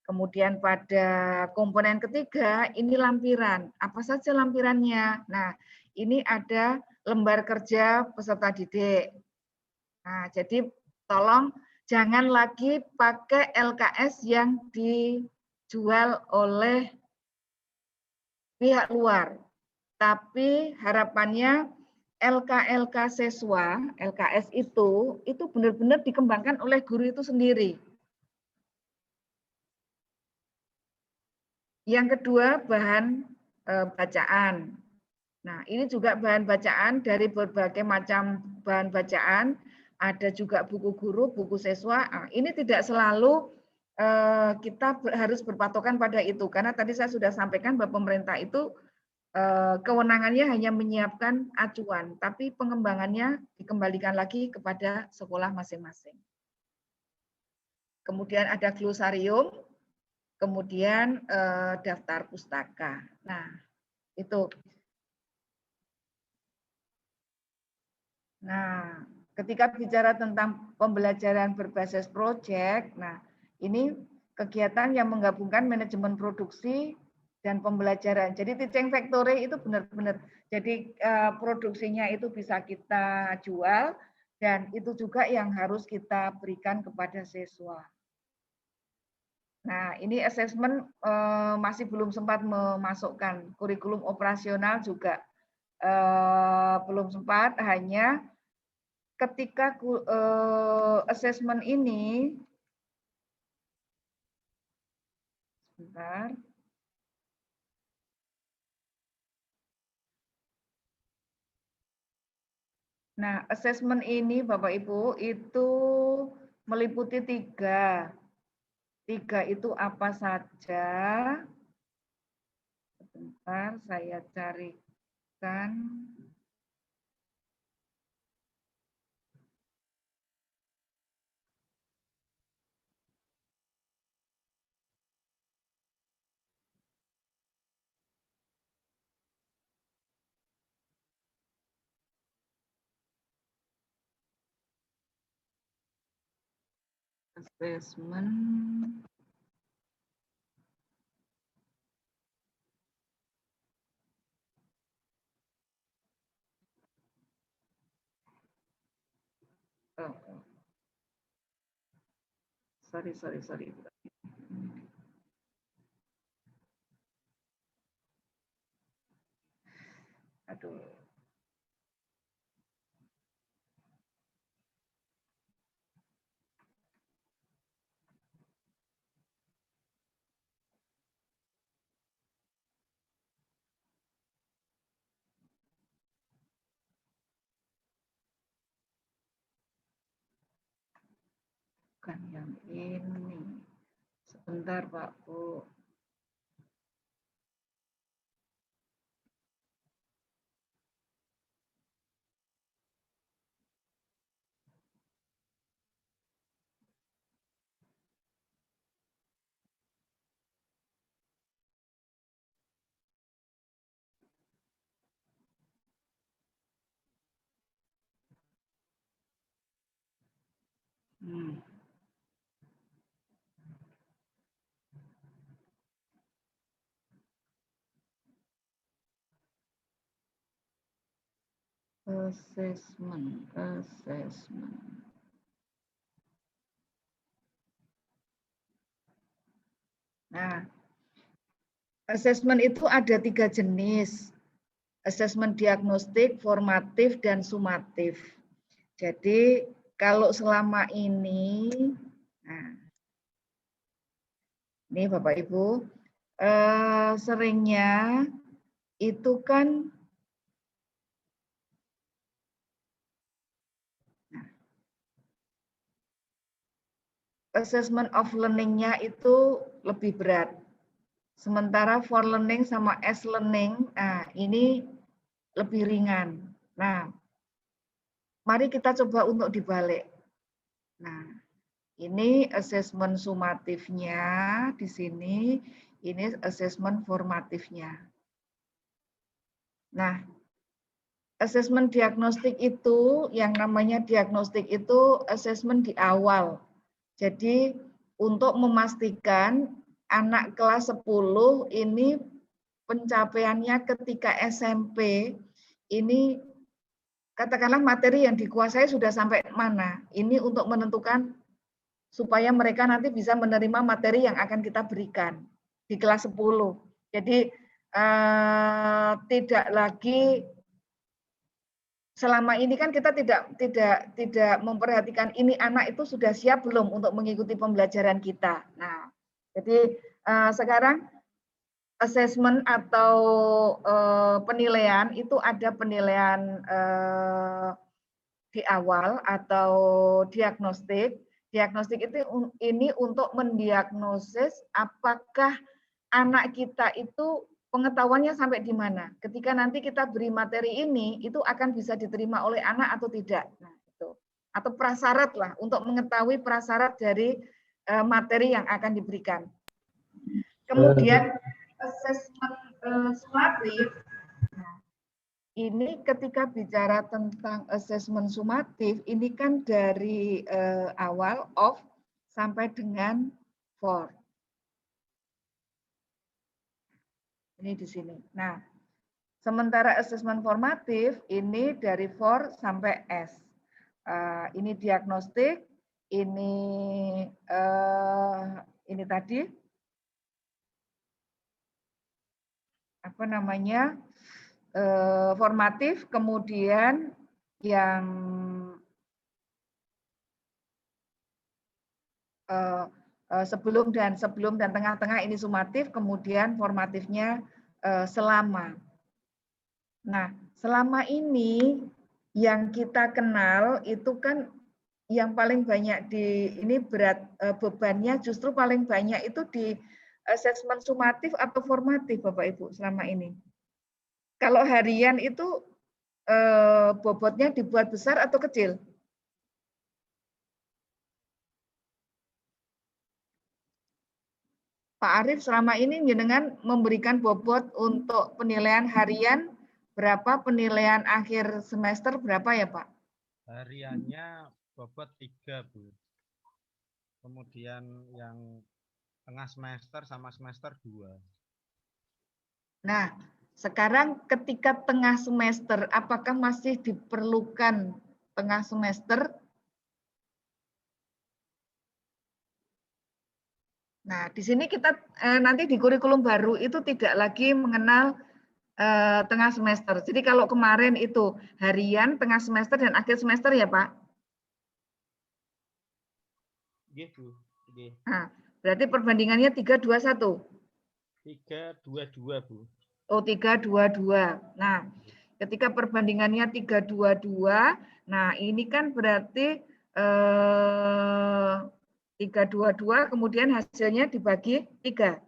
Kemudian pada komponen ketiga, ini lampiran. Apa saja lampirannya? Nah, ini ada lembar kerja peserta didik. Nah, jadi tolong jangan lagi pakai LKS yang dijual oleh pihak luar. Tapi harapannya LK siswa, LKS itu benar-benar dikembangkan oleh guru itu sendiri. Yang kedua, bahan bacaan. Nah, ini juga bahan bacaan dari berbagai macam bahan bacaan. Ada juga buku guru, buku siswa. Nah, ini tidak selalu kita harus berpatokan pada itu. Karena tadi saya sudah sampaikan bahwa pemerintah itu kewenangannya hanya menyiapkan acuan, tapi pengembangannya dikembalikan lagi kepada sekolah masing-masing. Kemudian ada glosarium, kemudian daftar pustaka. Nah, itu. Nah, ketika bicara tentang pembelajaran berbasis proyek, nah ini kegiatan yang menggabungkan manajemen produksi dan pembelajaran. Jadi teaching factory itu benar-benar, jadi produksinya itu bisa kita jual dan itu juga yang harus kita berikan kepada siswa. Nah, ini asesmen masih belum sempat memasukkan kurikulum operasional juga belum sempat, hanya ketika asesmen ini, sebentar. Nah, asesmen ini Bapak Ibu itu meliputi tiga. Tiga itu apa saja? Sebentar, saya carikan. Assessment. Sorry. Aduh. Bukan yang ini. Sebentar, Pak Bu. Assessment. Nah, assessment itu ada 3 jenis. Assessment diagnostik, formatif, dan sumatif. Jadi kalau selama ini, nah, ini Bapak Ibu, seringnya itu kan assessment of learning-nya itu lebih berat. Sementara for learning sama as learning, nah ini lebih ringan. Nah, mari kita coba untuk dibalik. Nah, ini asesmen sumatifnya di sini, ini asesmen formatifnya. Nah, asesmen diagnostik itu, yang namanya diagnostik itu asesmen di awal. Jadi untuk memastikan anak kelas 10 ini pencapaiannya ketika SMP, ini katakanlah materi yang dikuasai sudah sampai mana. Ini untuk menentukan supaya mereka nanti bisa menerima materi yang akan kita berikan di kelas 10. Jadi tidak lagi selama ini kan kita tidak memperhatikan ini anak itu sudah siap belum untuk mengikuti pembelajaran kita. Nah, jadi sekarang assessment atau penilaian itu ada penilaian di awal atau diagnostik. Diagnostik itu ini untuk mendiagnosis apakah anak kita itu pengetahuannya sampai di mana. Ketika nanti kita beri materi ini, itu akan bisa diterima oleh anak atau tidak. Nah, itu. Atau prasyarat lah untuk mengetahui prasyarat dari materi yang akan diberikan. Kemudian assessment sumatif. Nah, ini ketika bicara tentang assessment sumatif, ini kan dari awal of sampai dengan for. Ini di sini. Nah, sementara asesmen formatif ini dari for sampai S. Ini diagnostik, ini tadi apa namanya formatif, kemudian yang sebelum dan tengah-tengah ini sumatif, kemudian formatifnya selama. Nah, selama ini yang kita kenal itu kan yang paling banyak di ini berat bebannya justru paling banyak itu di asesmen sumatif atau formatif Bapak Ibu selama ini. Kalau harian itu bobotnya dibuat besar atau kecil? Pak Arief selama ini jenengan memberikan bobot untuk penilaian harian berapa, penilaian akhir semester berapa ya Pak? Hariannya bobot 3 Bu. Kemudian yang tengah semester sama semester 2. Nah, sekarang ketika tengah semester, apakah masih diperlukan tengah semester? Nah, di sini kita nanti di kurikulum baru itu tidak lagi mengenal tengah semester. Jadi kalau kemarin itu harian, tengah semester, dan akhir semester ya Pak? Gitu. Nah, berarti perbandingannya 3-2-1? 3-2-2 Bu. Oh, 3-2-2. Nah, ketika perbandingannya 3-2-2, nah ini kan berarti 3-2-2, kemudian hasilnya dibagi 3.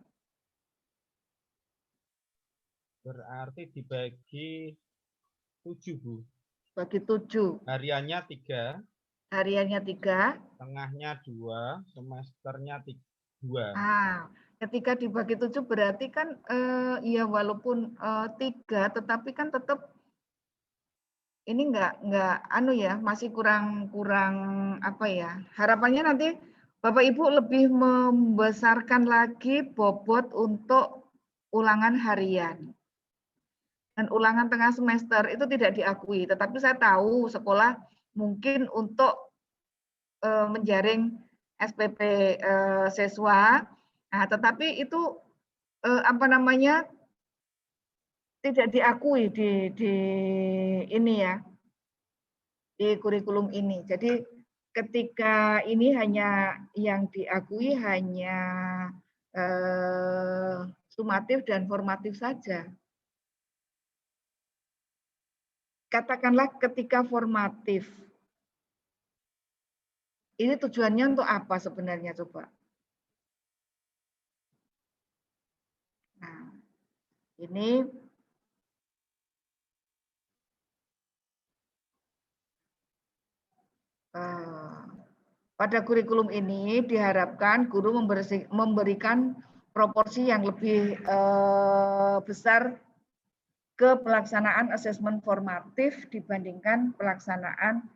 Berarti dibagi 7 Bu. Bagi 7. Hariannya 3. Hariannya 3. Tengahnya 2, semesternya 2. Nah, ketika dibagi 7 berarti kan ya walaupun 3, tetapi kan tetap ini enggak anu ya, masih kurang apa ya. Harapannya nanti Bapak Ibu lebih membesarkan lagi bobot untuk ulangan harian. Dan ulangan tengah semester itu tidak diakui, tetapi saya tahu sekolah mungkin untuk menjaring SPP siswa, nah, tetapi itu apa namanya tidak diakui di ini ya, di kurikulum ini. Jadi ketika ini hanya yang diakui hanya sumatif dan formatif saja. Katakanlah ketika formatif, ini tujuannya untuk apa sebenarnya coba? Nah, ini pada kurikulum ini diharapkan guru memberikan proporsi yang lebih besar ke pelaksanaan asesmen formatif dibandingkan pelaksanaan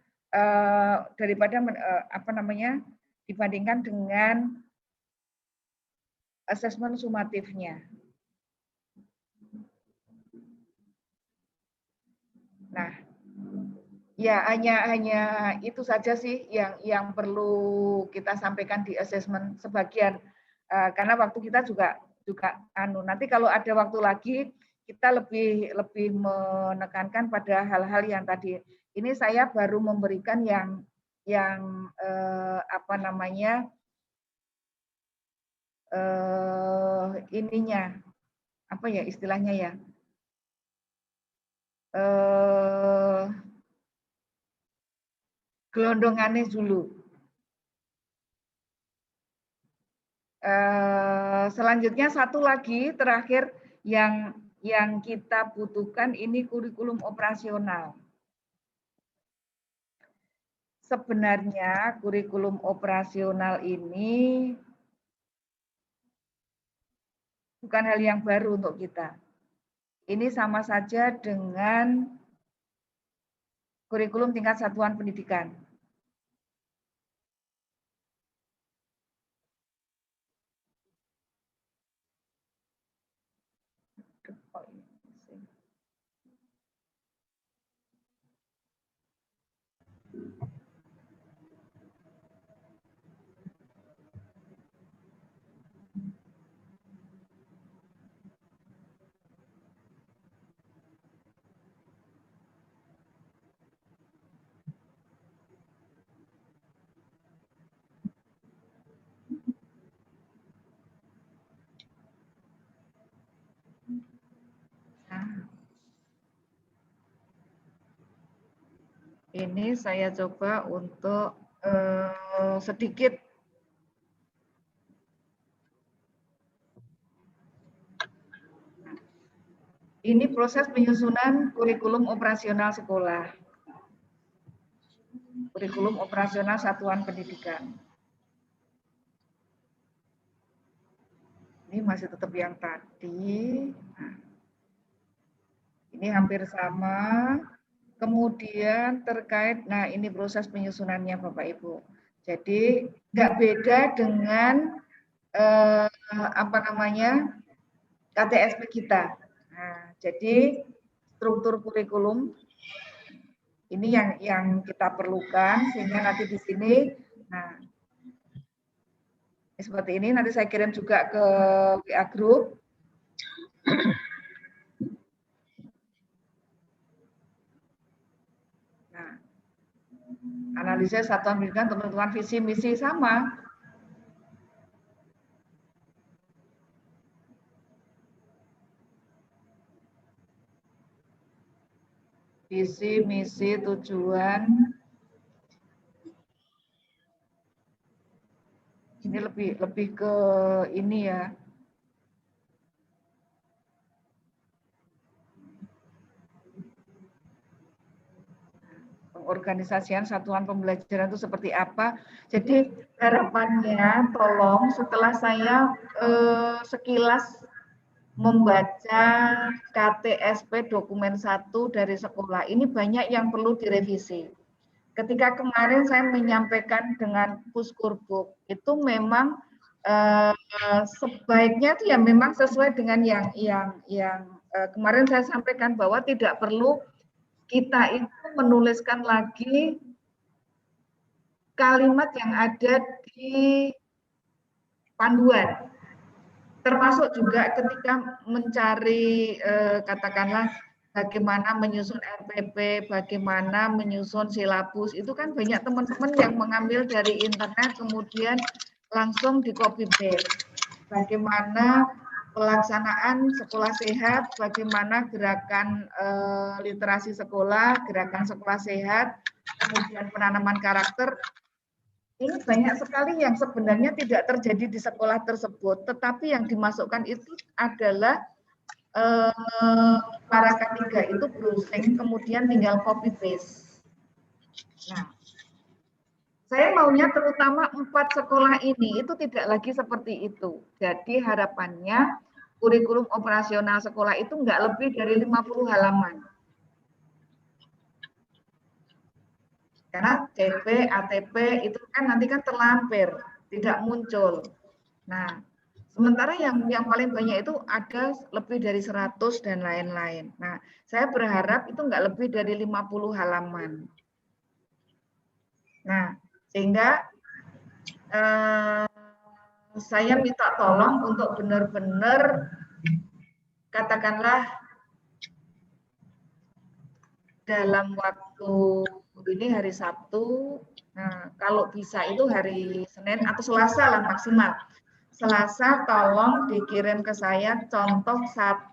dibandingkan dengan asesmen sumatifnya. Nah, ya hanya itu saja sih yang perlu kita sampaikan di asesmen sebagian, karena waktu kita juga nanti kalau ada waktu lagi kita lebih menekankan pada hal-hal yang tadi. Ini saya baru memberikan yang ininya apa ya istilahnya ya, gelondongannya dulu. Selanjutnya satu lagi terakhir yang kita butuhkan ini kurikulum operasional. Sebenarnya kurikulum operasional ini bukan hal yang baru untuk kita. Ini sama saja dengan kurikulum tingkat satuan pendidikan. Ini saya coba untuk sedikit ini proses penyusunan kurikulum operasional sekolah. Kurikulum operasional satuan pendidikan. Ini masih tetap yang tadi. Nah, ini hampir sama. Kemudian terkait, nah ini proses penyusunannya Bapak Ibu. Jadi nggak beda dengan KTSP kita. Nah, jadi struktur kurikulum ini yang kita perlukan sehingga nanti di sini, nah seperti ini nanti saya kirim juga ke WA Group. Analisis satuan pendidikan untuk menentukan visi misi sama. Visi misi tujuan. Ini lebih ke ini ya. Organisasian satuan pembelajaran itu seperti apa. Jadi harapannya tolong setelah saya sekilas membaca KTSP dokumen 1 dari sekolah, ini banyak yang perlu direvisi. Ketika kemarin saya menyampaikan dengan Puskurbuk, itu memang sebaiknya itu ya memang sesuai dengan yang kemarin saya sampaikan bahwa tidak perlu kita itu menuliskan lagi kalimat yang ada di panduan. Termasuk juga ketika mencari katakanlah bagaimana menyusun RPP, bagaimana menyusun silabus, itu kan banyak teman-teman yang mengambil dari internet kemudian langsung di copy paste. Bagaimana pelaksanaan sekolah sehat, bagaimana gerakan literasi sekolah, gerakan sekolah sehat, kemudian penanaman karakter. Ini banyak sekali yang sebenarnya tidak terjadi di sekolah tersebut, tetapi yang dimasukkan itu adalah para K3 itu browsing, kemudian tinggal copy paste. Nah, Saya maunya terutama 4 sekolah ini itu tidak lagi seperti itu. Jadi harapannya kurikulum operasional sekolah itu enggak lebih dari 50 halaman. Karena CP, ATP itu kan nanti kan terlampir, tidak muncul. Nah, sementara yang paling banyak itu ada lebih dari 100 dan lain-lain. Nah, saya berharap itu enggak lebih dari 50 halaman. Nah, sehingga saya minta tolong untuk benar-benar katakanlah dalam waktu ini hari Sabtu, nah, kalau bisa itu hari Senin atau Selasa lah maksimal. Selasa tolong dikirim ke saya contoh 1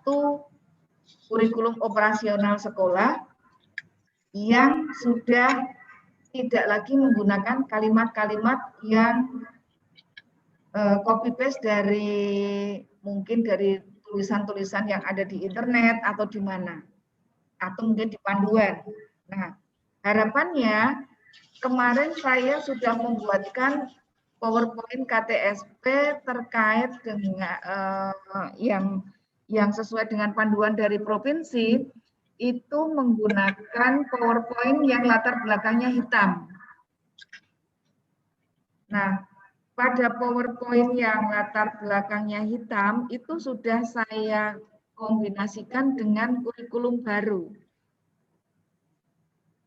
kurikulum operasional sekolah yang sudah tidak lagi menggunakan kalimat-kalimat yang copy paste dari mungkin dari tulisan-tulisan yang ada di internet atau di mana, atau mungkin di panduan. Nah, harapannya kemarin saya sudah membuatkan PowerPoint KTSP terkait dengan yang sesuai dengan panduan dari provinsi, itu menggunakan PowerPoint yang latar belakangnya hitam. Nah, pada PowerPoint yang latar belakangnya hitam itu sudah saya kombinasikan dengan kurikulum baru.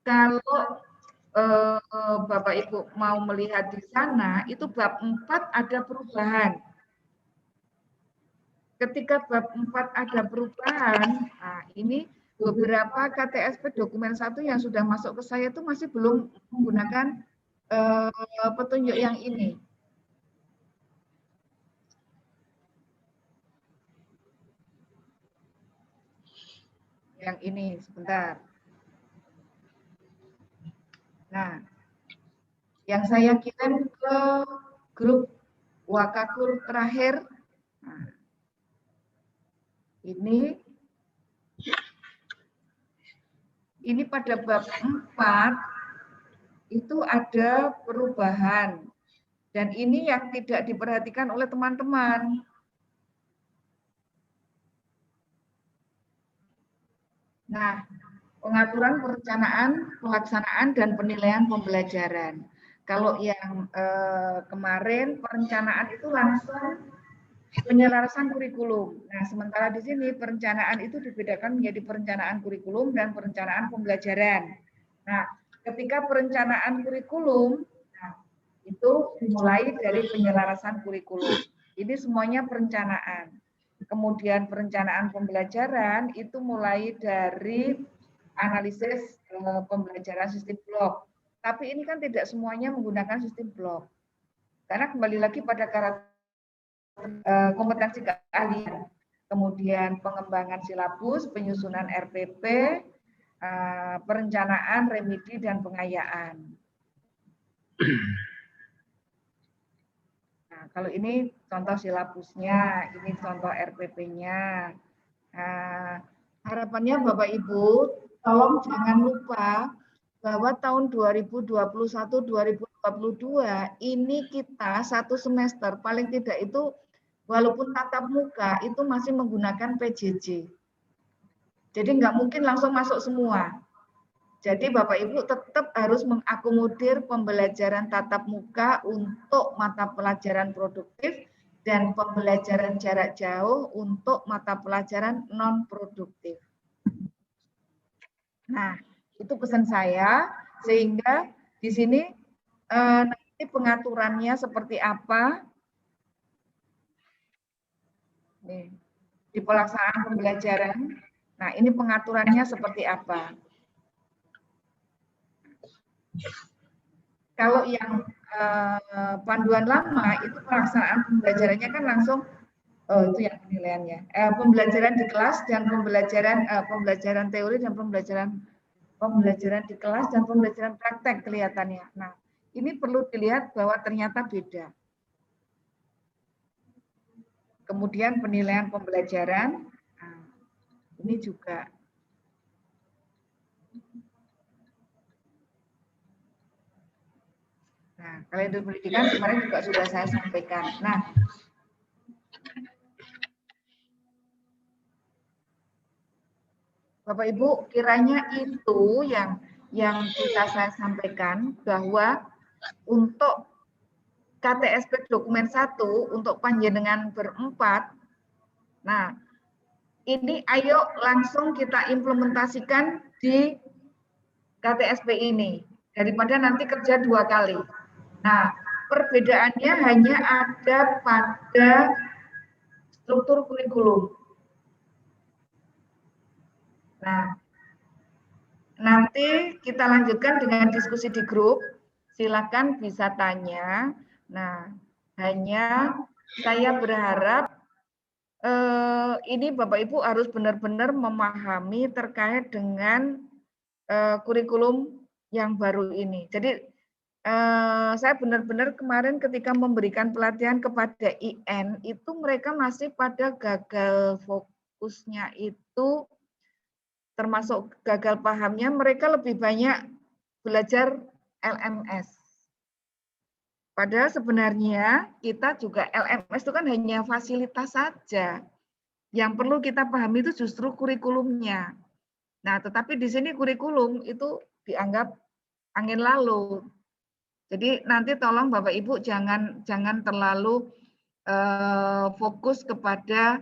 Kalau Bapak Ibu mau melihat di sana, itu bab 4 ada perubahan. Ketika bab 4 ada perubahan, nah ini beberapa KTSP dokumen 1 yang sudah masuk ke saya itu masih belum menggunakan petunjuk yang ini. Yang ini, sebentar. Nah, yang saya kirim ke grup Wakakur terakhir, nah, ini pada bab 4 itu ada perubahan. Dan ini yang tidak diperhatikan oleh teman-teman. Nah, pengaturan perencanaan, pelaksanaan, dan penilaian pembelajaran. Kalau yang kemarin perencanaan itu langsung penyelarasan kurikulum. Nah, sementara di sini perencanaan itu dibedakan menjadi perencanaan kurikulum dan perencanaan pembelajaran. Nah, ketika perencanaan kurikulum, nah, itu dimulai dari penyelarasan kurikulum. Ini semuanya perencanaan. Kemudian perencanaan pembelajaran itu mulai dari analisis pembelajaran sistem blok. Tapi ini kan tidak semuanya menggunakan sistem blok. Karena kembali lagi pada karakter kompetensi keahlian. Kemudian pengembangan silabus, penyusunan RPP, perencanaan, remedi, dan pengayaan. Nah, kalau ini contoh silabusnya, ini contoh RPP-nya. Nah, harapannya Bapak Ibu, tolong jangan lupa bahwa tahun 2021-2022 ini kita 1 semester paling tidak itu walaupun tatap muka itu masih menggunakan PJJ. Jadi nggak mungkin langsung masuk semua. Jadi Bapak Ibu tetap harus mengakomodir pembelajaran tatap muka untuk mata pelajaran produktif dan pembelajaran jarak jauh untuk mata pelajaran non produktif. Nah, itu pesan saya, sehingga di sini nanti pengaturannya seperti apa. Nih, di pelaksanaan pembelajaran. Nah, ini pengaturannya seperti apa. Kalau yang panduan lama itu pelaksanaan pembelajarannya kan langsung itu yang penilaiannya. Pembelajaran di kelas dan pembelajaran teori dan pembelajaran di kelas dan pembelajaran praktek kelihatannya. Nah, ini perlu dilihat bahwa ternyata beda. Kemudian penilaian pembelajaran, nah, ini juga. Nah, kalender pendidikan kemarin juga sudah saya sampaikan. Nah, Bapak Ibu, kiranya itu yang bisa saya sampaikan, bahwa untuk KTSP dokumen 1 untuk panjenengan berempat, nah ini ayo langsung kita implementasikan di KTSP ini, daripada nanti kerja 2 kali. Nah, perbedaannya hanya ada pada struktur kurikulum. Nah, nanti kita lanjutkan dengan diskusi di grup. Silakan bisa tanya. Nah, hanya saya berharap ini Bapak Ibu harus benar-benar memahami terkait dengan kurikulum yang baru ini. Jadi saya benar-benar kemarin ketika memberikan pelatihan kepada IN itu mereka masih pada gagal fokusnya itu, termasuk gagal pahamnya, mereka lebih banyak belajar LMS. Padahal sebenarnya kita juga LMS itu kan hanya fasilitas saja. Yang perlu kita pahami itu justru kurikulumnya. Nah, tetapi di sini kurikulum itu dianggap angin lalu. Jadi nanti tolong Bapak Ibu jangan terlalu fokus kepada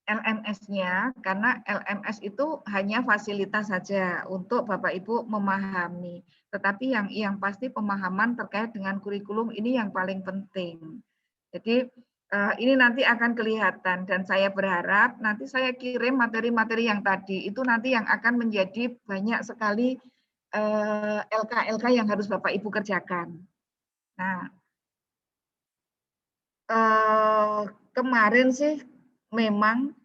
LMS-nya, karena LMS itu hanya fasilitas saja untuk Bapak Ibu memahami. Tetapi yang pasti pemahaman terkait dengan kurikulum ini yang paling penting. Jadi ini nanti akan kelihatan, dan saya berharap nanti saya kirim materi-materi yang tadi, itu nanti yang akan menjadi banyak sekali LK-LK yang harus Bapak Ibu kerjakan. Nah, kemarin sih memang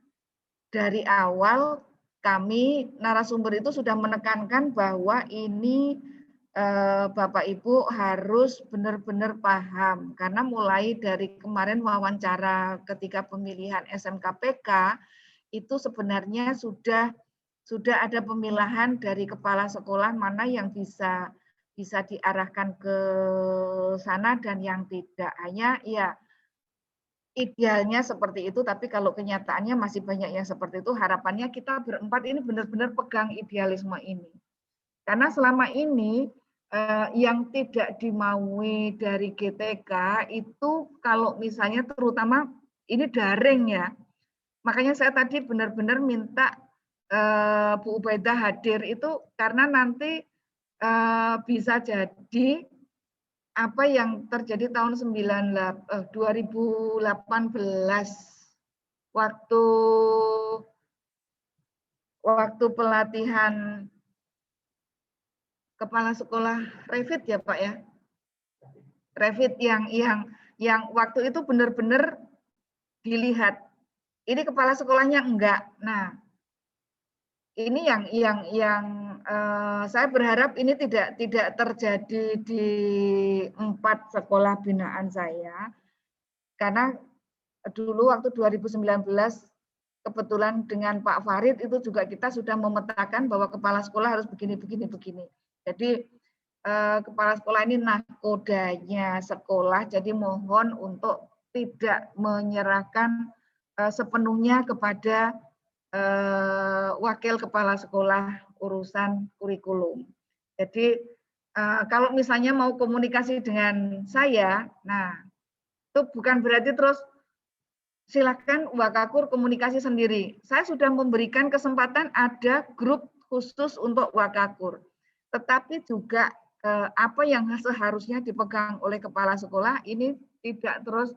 dari awal kami narasumber itu sudah menekankan bahwa ini Bapak Ibu harus benar-benar paham, karena mulai dari kemarin wawancara ketika pemilihan SMKPK itu sebenarnya sudah ada pemilahan dari kepala sekolah mana yang bisa diarahkan ke sana dan yang tidak. Hanya ya idealnya seperti itu, tapi kalau kenyataannya masih banyak yang seperti itu, harapannya kita berempat ini benar-benar pegang idealisme ini. Karena selama ini yang tidak dimaui dari GTK itu kalau misalnya terutama ini daring ya. Makanya saya tadi benar-benar minta Bu Ubaidah hadir itu karena nanti bisa jadi apa yang terjadi tahun 2018 waktu pelatihan kepala sekolah Revit ya Pak ya, Revit yang waktu itu benar-benar dilihat ini kepala sekolahnya enggak. Nah, ini yang saya berharap ini tidak terjadi di 4 sekolah binaan saya, karena dulu waktu 2019 kebetulan dengan Pak Farid itu juga kita sudah memetakan bahwa kepala sekolah harus begini. Jadi kepala sekolah ini nahkodanya sekolah, jadi mohon untuk tidak menyerahkan sepenuhnya kepada wakil kepala sekolah urusan kurikulum. Jadi kalau misalnya mau komunikasi dengan saya, nah itu bukan berarti terus silakan Wakakur komunikasi sendiri. Saya sudah memberikan kesempatan ada grup khusus untuk Wakakur. Tetapi juga apa yang seharusnya dipegang oleh kepala sekolah ini tidak terus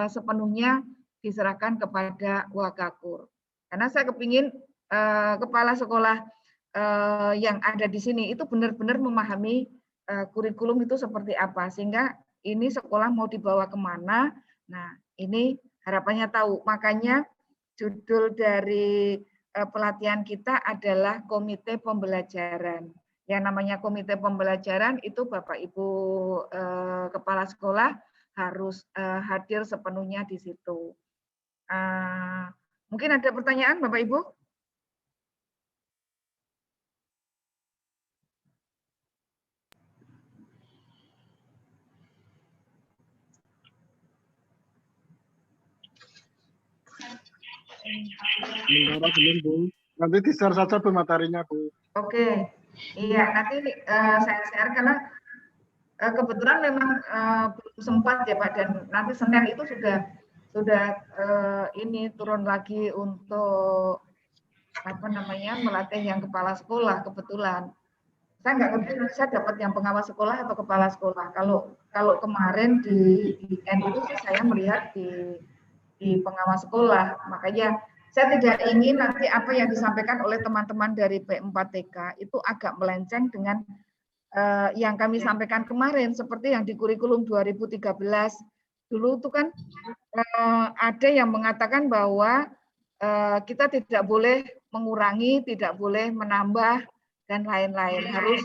sepenuhnya diserahkan kepada Wakakur. Karena saya kepingin kepala sekolah yang ada di sini itu benar-benar memahami kurikulum itu seperti apa, sehingga ini sekolah mau dibawa kemana. Nah, ini harapannya tahu. Makanya judul dari pelatihan kita adalah Komite Pembelajaran. Yang namanya Komite Pembelajaran itu Bapak Ibu kepala sekolah harus hadir sepenuhnya di situ. Mungkin ada pertanyaan Bapak Ibu? Sementara belum, Bu. Nanti di-share saja Bu materinya, Bu. Oke. Iya, nanti saya share karena kebetulan memang belum sempat ya Pak, dan nanti Senin itu sudah ini turun lagi untuk melatih yang kepala sekolah kebetulan. Saya nggak ngerti saya dapat yang pengawas sekolah atau kepala sekolah. Kalau kemarin di weekend itu sih saya melihat di pengawas sekolah. Makanya saya tidak ingin nanti apa yang disampaikan oleh teman-teman dari P4TK itu agak melenceng dengan yang kami sampaikan kemarin, seperti yang di kurikulum 2013 dulu itu kan ada yang mengatakan bahwa kita tidak boleh mengurangi, tidak boleh menambah dan lain-lain. Harus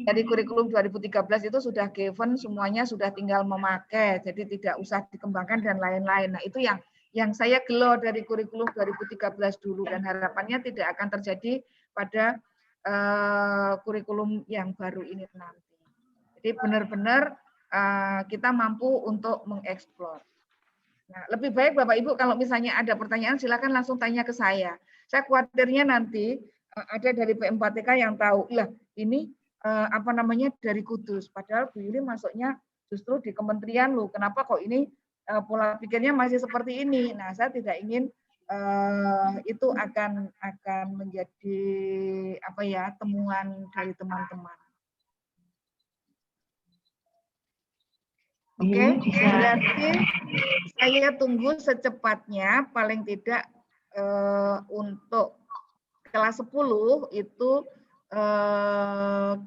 dari kurikulum 2013 itu sudah given, semuanya sudah tinggal memakai, jadi tidak usah dikembangkan dan lain-lain. Nah, itu yang saya gelo dari kurikulum 2013 dulu, dan harapannya tidak akan terjadi pada kurikulum yang baru ini nanti. Jadi benar-benar kita mampu untuk mengeksplor. Nah, lebih baik Bapak Ibu kalau misalnya ada pertanyaan silakan langsung tanya ke saya. Saya khawatirnya nanti ada dari P4TK yang tahu, lah ini dari Kudus, padahal Bu Yuli masuknya justru di kementerian loh. Kenapa kok ini pola pikirnya masih seperti ini? Nah, saya tidak ingin itu akan menjadi temuan dari teman-teman. Oke, berarti saya tunggu secepatnya, paling tidak untuk kelas 10 itu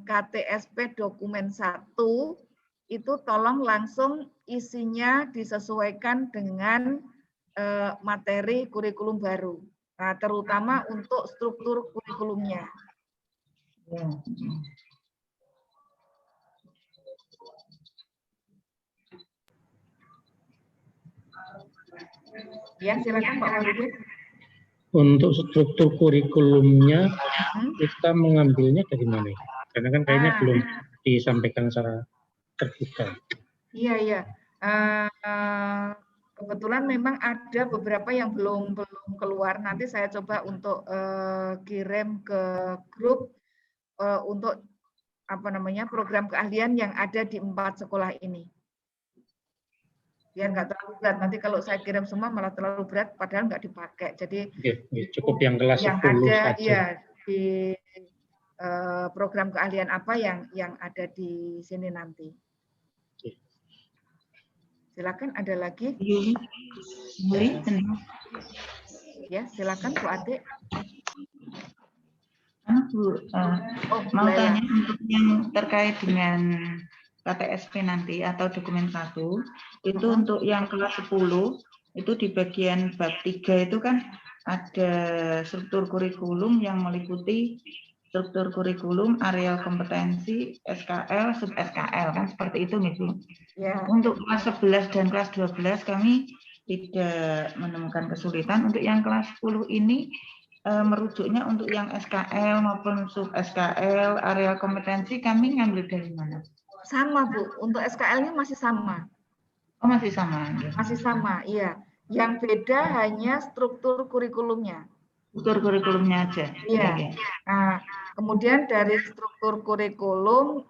KTSP dokumen 1 itu tolong langsung isinya disesuaikan dengan materi kurikulum baru. Nah, terutama untuk struktur kurikulumnya. Ya, silakan Pak Walidin. Untuk struktur kurikulumnya kita mengambilnya dari mana? Karena kan kayaknya belum disampaikan secara terbuka. Iya. Kebetulan memang ada beberapa yang belum keluar. Nanti saya coba untuk kirim ke grup untuk program keahlian yang ada di 4 sekolah ini. Biar nggak terlalu berat. Nanti kalau saya kirim semua malah terlalu berat, padahal nggak dipakai. Jadi cukup yang kelas 10 yang ada saja. Ya, di program keahlian apa yang ada di sini nanti. Silakan, ada lagi? Ya, silakan Bu Ade. Bu, mau tanya untuk yang terkait dengan KTSP nanti atau dokumen 1, itu untuk yang kelas 10, itu di bagian bab 3 itu kan ada struktur kurikulum yang meliputi struktur kurikulum, areal kompetensi, SKL, sub SKL, kan seperti itu nih Bu. Ya. Untuk kelas 11 dan kelas 12 kami tidak menemukan kesulitan. Untuk yang kelas 10 ini merujuknya untuk yang SKL maupun sub SKL, areal kompetensi kami ngambil dari mana? Sama Bu, untuk SKL-nya masih sama. Oh, masih sama. Masih sama, iya. Yang beda hanya struktur kurikulumnya. Struktur kurikulumnya aja. Iya. Nah, kemudian dari struktur kurikulum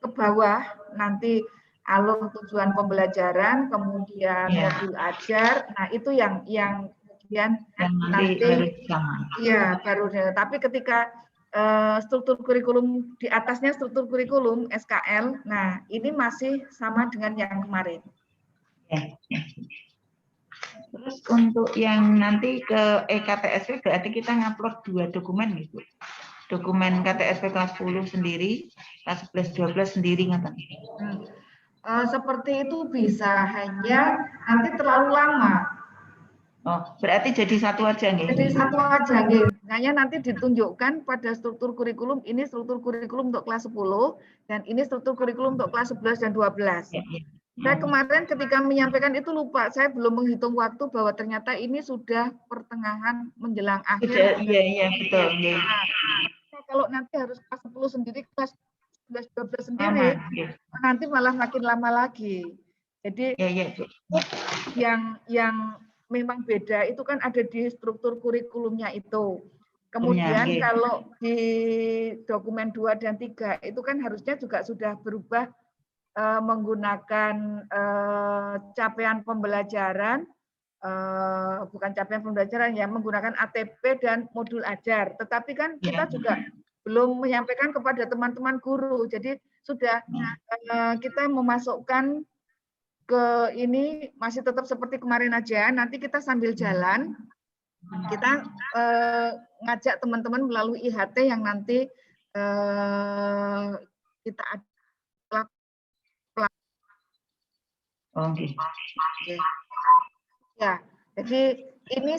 ke bawah nanti alur tujuan pembelajaran, kemudian modul ajar. Nah, itu yang kemudian nanti iya baru. Tapi ketika struktur kurikulum di atasnya struktur kurikulum SKL, nah ini masih sama dengan yang kemarin. Terus untuk yang nanti ke KTSP berarti kita ngupload 2 dokumen gitu. Dokumen KTSP kelas 10 sendiri, kelas 11 12 sendiri ngaten. Seperti itu bisa, hanya nanti terlalu lama. Oh, berarti jadi satu aja nih. Jadi satu aja nih. Hanya nanti ditunjukkan pada struktur kurikulum, ini struktur kurikulum untuk kelas 10 dan ini struktur kurikulum untuk kelas 11 dan 12. Saya kemarin ketika menyampaikan itu lupa, saya belum menghitung waktu bahwa ternyata ini sudah pertengahan menjelang akhir. Iya, betul. Nah, kalau nanti harus kelas 10 sendiri, kelas 11, 12 sendiri, nanti malah makin lama lagi. Jadi yang memang beda itu kan ada di struktur kurikulumnya itu. Kemudian kalau di dokumen 2 dan 3 itu kan harusnya juga sudah berubah menggunakan capaian pembelajaran, bukan capaian pembelajaran ya, menggunakan ATP dan modul ajar. Tetapi kan kita juga belum menyampaikan kepada teman-teman guru. Jadi sudah kita memasukkan ke ini masih tetap seperti kemarin aja. Nanti kita sambil jalan, kita ngajak teman-teman melalui IHT yang nanti kita ya. Jadi ini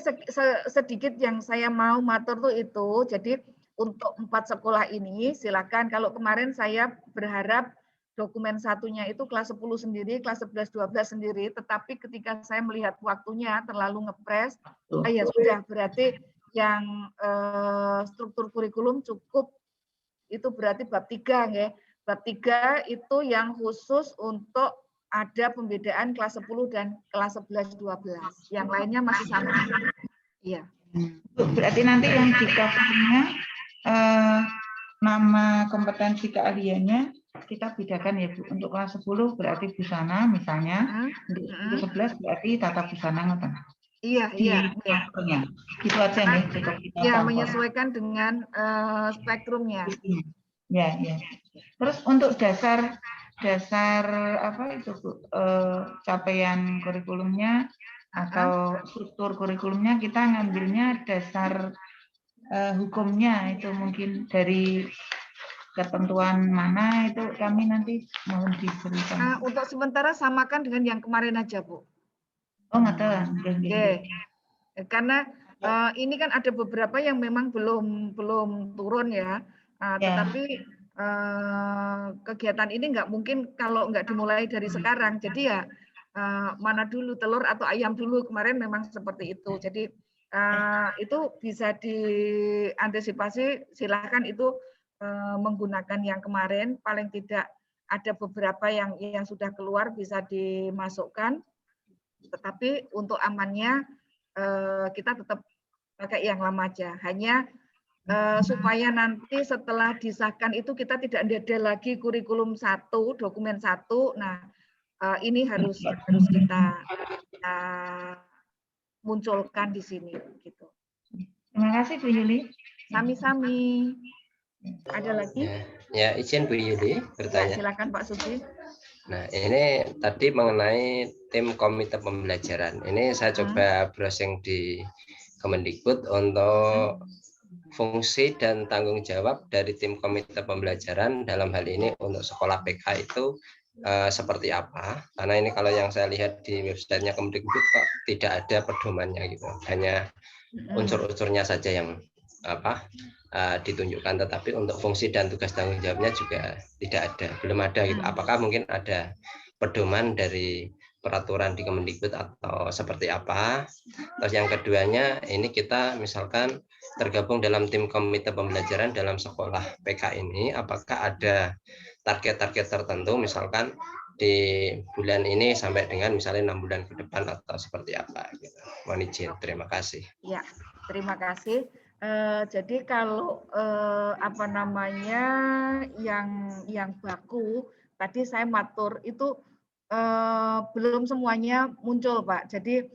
sedikit yang saya mau matur tuh itu. Jadi untuk 4 sekolah ini silakan. Kalau kemarin saya berharap dokumen satunya itu kelas 10 sendiri, kelas 11, 12 sendiri, tetapi ketika saya melihat waktunya terlalu ngepres, ya sudah berarti yang struktur kurikulum cukup, itu berarti bab 3 ya. Bab 3 itu yang khusus untuk ada pembedaan kelas 10 dan kelas 11, 12. Yang lainnya masih sama. Iya. Berarti nanti yang di covernya nama kompetensi keahliannya kita bedakan ya Bu. Untuk kelas 10 berarti busana misalnya, untuk 11 berarti tata busana ngoten. Iya. Gitu aja nih cukup kita. Ya, menyesuaikan dengan spektrumnya. Ya. Terus untuk dasar apa itu Bu? Capaian kurikulumnya atau struktur kurikulumnya kita ngambilnya dasar hukumnya itu mungkin dari ketentuan mana itu kami nanti mohon diberikan. Untuk sementara samakan dengan yang kemarin aja Bu. Oh ngaten. Oke. Karena ini kan ada beberapa yang memang belum turun ya. Tetapi kegiatan ini nggak mungkin kalau nggak dimulai dari sekarang. Jadi ya mana dulu telur atau ayam dulu, kemarin memang seperti itu. Jadi itu bisa diantisipasi, silahkan itu menggunakan yang kemarin, paling tidak ada beberapa yang sudah keluar bisa dimasukkan, tetapi untuk amannya kita tetap pakai yang lama aja. Hanya supaya nanti setelah disahkan itu kita tidak ada lagi kurikulum 1, dokumen 1. Nah, ini harus kita munculkan di sini gitu. Terima kasih Bu Yuli. Sami-sami. Ada lagi? Ya, izin Bu Yuli bertanya. Ya, silakan Pak Suci. Nah, ini tadi mengenai tim komite pembelajaran. Ini saya coba browsing di Kemendikbud untuk fungsi dan tanggung jawab dari tim komite pembelajaran dalam hal ini untuk sekolah PK itu seperti apa? Karena ini kalau yang saya lihat di websitenya Kemendikbud kok tidak ada pedomannya gitu. Hanya unsur-unsurnya saja yang ditunjukkan, tetapi untuk fungsi dan tugas tanggung jawabnya juga tidak ada, belum ada gitu. Apakah mungkin ada pedoman dari peraturan di Kemendikbud atau seperti apa? Terus yang keduanya, ini kita misalkan tergabung dalam tim komite pembelajaran dalam sekolah PK ini, apakah ada target-target tertentu, misalkan di bulan ini sampai dengan misalnya 6 bulan ke depan atau seperti apa? Gitu. Mohon izin, terima kasih. Ya, terima kasih. Jadi kalau yang baku tadi saya matur itu belum semuanya muncul Pak. Jadi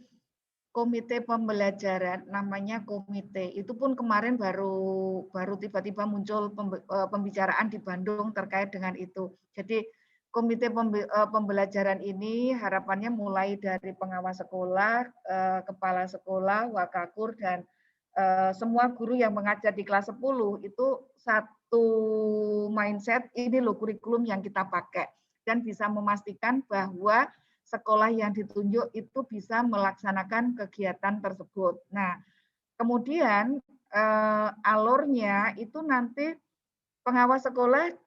komite pembelajaran namanya komite itu pun kemarin baru tiba-tiba muncul pembicaraan di Bandung terkait dengan itu. Jadi komite pembelajaran ini harapannya mulai dari pengawas sekolah, kepala sekolah, wakakur dan semua guru yang mengajar di kelas 10 itu satu mindset, ini loh kurikulum yang kita pakai, dan bisa memastikan bahwa sekolah yang ditunjuk itu bisa melaksanakan kegiatan tersebut. Nah, kemudian alurnya itu nanti pengawas sekolah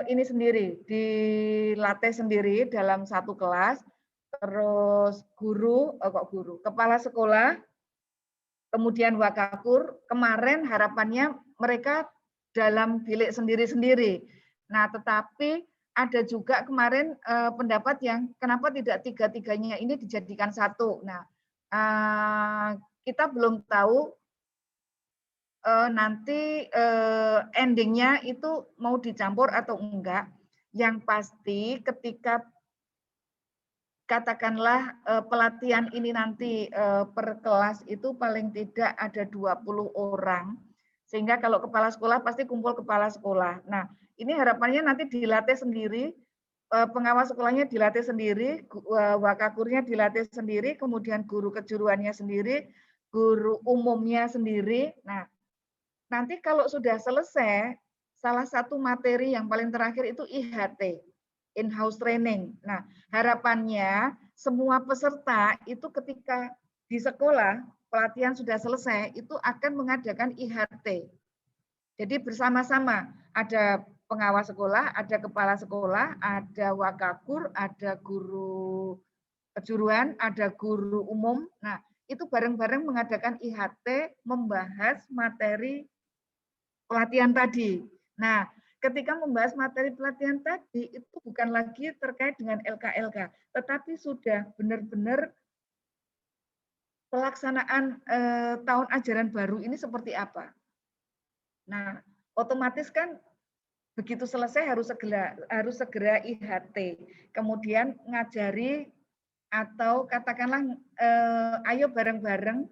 ini sendiri, dilatih sendiri dalam satu kelas, terus kepala sekolah, kemudian wakakur, kemarin harapannya mereka dalam bilik sendiri-sendiri. Nah, tetapi ada juga kemarin pendapat yang kenapa tidak tiga-tiganya ini dijadikan satu. Nah, kita belum tahu nanti endingnya itu mau dicampur atau enggak. Yang pasti ketika katakanlah pelatihan ini nanti per kelas itu paling tidak ada 20 orang. Sehingga kalau kepala sekolah pasti kumpul kepala sekolah. Nah, ini harapannya nanti dilatih sendiri, pengawas sekolahnya dilatih sendiri, wakakurnya dilatih sendiri, kemudian guru kejuruannya sendiri, guru umumnya sendiri. Nah, nanti kalau sudah selesai, salah satu materi yang paling terakhir itu IHT, in-house training. Nah, harapannya semua peserta itu ketika di sekolah, pelatihan sudah selesai, itu akan mengadakan IHT. Jadi bersama-sama, ada pengawas sekolah, ada kepala sekolah, ada wakakur, ada guru kejuruan, ada guru umum. Nah, itu bareng-bareng mengadakan IHT, membahas materi pelatihan tadi. Nah, ketika membahas materi pelatihan tadi, itu bukan lagi terkait dengan LK-LK, tetapi sudah benar-benar pelaksanaan tahun ajaran baru ini seperti apa. Nah, otomatis kan begitu selesai harus segera IHT. Kemudian ngajari atau katakanlah ayo bareng-bareng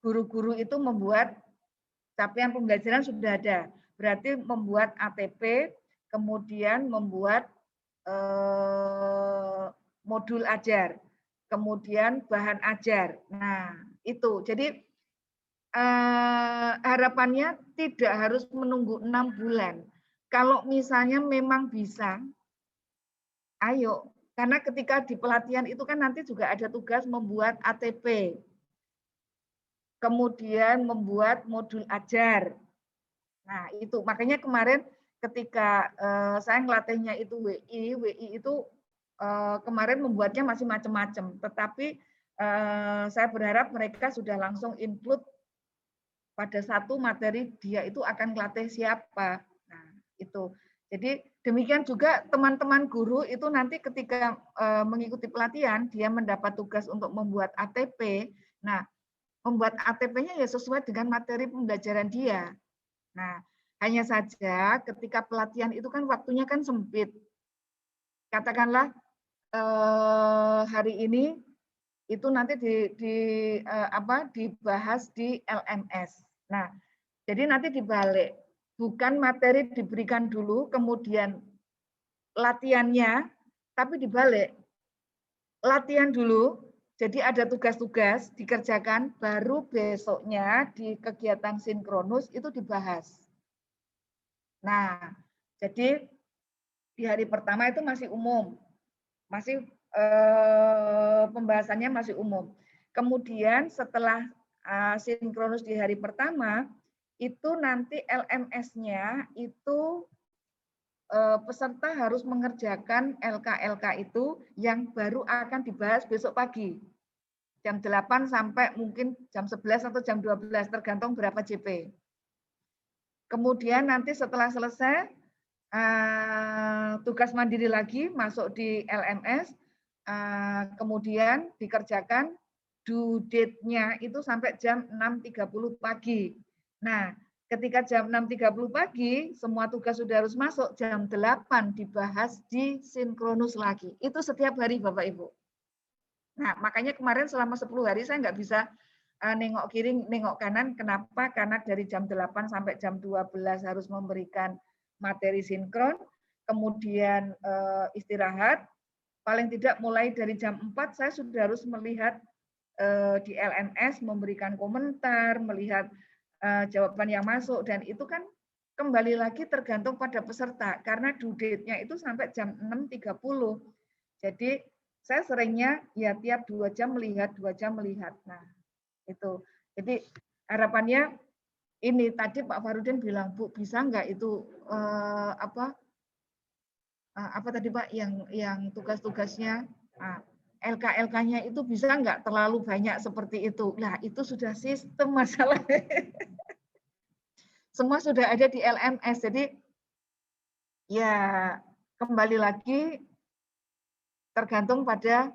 guru-guru itu membuat capaian pembelajaran sudah ada. Berarti membuat ATP, kemudian membuat modul ajar, kemudian bahan ajar. Nah, itu. Jadi harapannya tidak harus menunggu 6 bulan. Kalau misalnya memang bisa, ayo. Karena ketika di pelatihan itu kan nanti juga ada tugas membuat ATP. Kemudian membuat modul ajar. Nah, itu makanya kemarin ketika saya ngelatihnya itu WI itu kemarin membuatnya masih macam-macam. Tetapi saya berharap mereka sudah langsung include pada satu materi dia itu akan ngelatih siapa. Nah, itu. Jadi demikian juga teman-teman guru itu nanti ketika mengikuti pelatihan dia mendapat tugas untuk membuat ATP. Nah, membuat ATP-nya ya sesuai dengan materi pembelajaran dia. Nah, hanya saja ketika pelatihan itu kan waktunya kan sempit. Katakanlah hari ini itu nanti dibahas di LMS. Nah, jadi nanti dibalik, bukan materi diberikan dulu, kemudian latihannya, tapi dibalik, latihan dulu. Jadi ada tugas-tugas dikerjakan, baru besoknya di kegiatan sinkronus itu dibahas. Nah, jadi di hari pertama itu masih umum, masih pembahasannya masih umum. Kemudian setelah sinkronus di hari pertama, itu nanti LMS-nya itu peserta harus mengerjakan LK-LK itu yang baru akan dibahas besok pagi. Jam 8 sampai mungkin jam 11 atau jam 12, tergantung berapa JP. Kemudian nanti setelah selesai, tugas mandiri lagi masuk di LMS, kemudian dikerjakan due date-nya itu sampai jam 6.30 pagi. Nah, ketika jam 6.30 pagi, semua tugas sudah harus masuk, jam 8 dibahas di sinkronus lagi. Itu setiap hari Bapak Ibu. Nah, makanya kemarin selama 10 hari saya nggak bisa nengok kiri, nengok kanan. Kenapa? Karena dari jam 8 sampai jam 12 harus memberikan materi sinkron, kemudian istirahat. Paling tidak mulai dari jam 4 saya sudah harus melihat di LMS, memberikan komentar, melihat jawaban yang masuk, dan itu kan kembali lagi tergantung pada peserta karena due date-nya itu sampai jam 6.30. Jadi saya seringnya ya tiap 2 jam melihat, 2 jam melihat. Nah, itu. Jadi harapannya ini tadi Pak Farudin bilang, Bu, bisa nggak itu apa tadi Pak yang tugas-tugasnya LK-LK-nya itu bisa nggak terlalu banyak seperti itu. Nah, itu sudah sistem masalahnya. Semua sudah ada di LMS. Jadi ya kembali lagi tergantung pada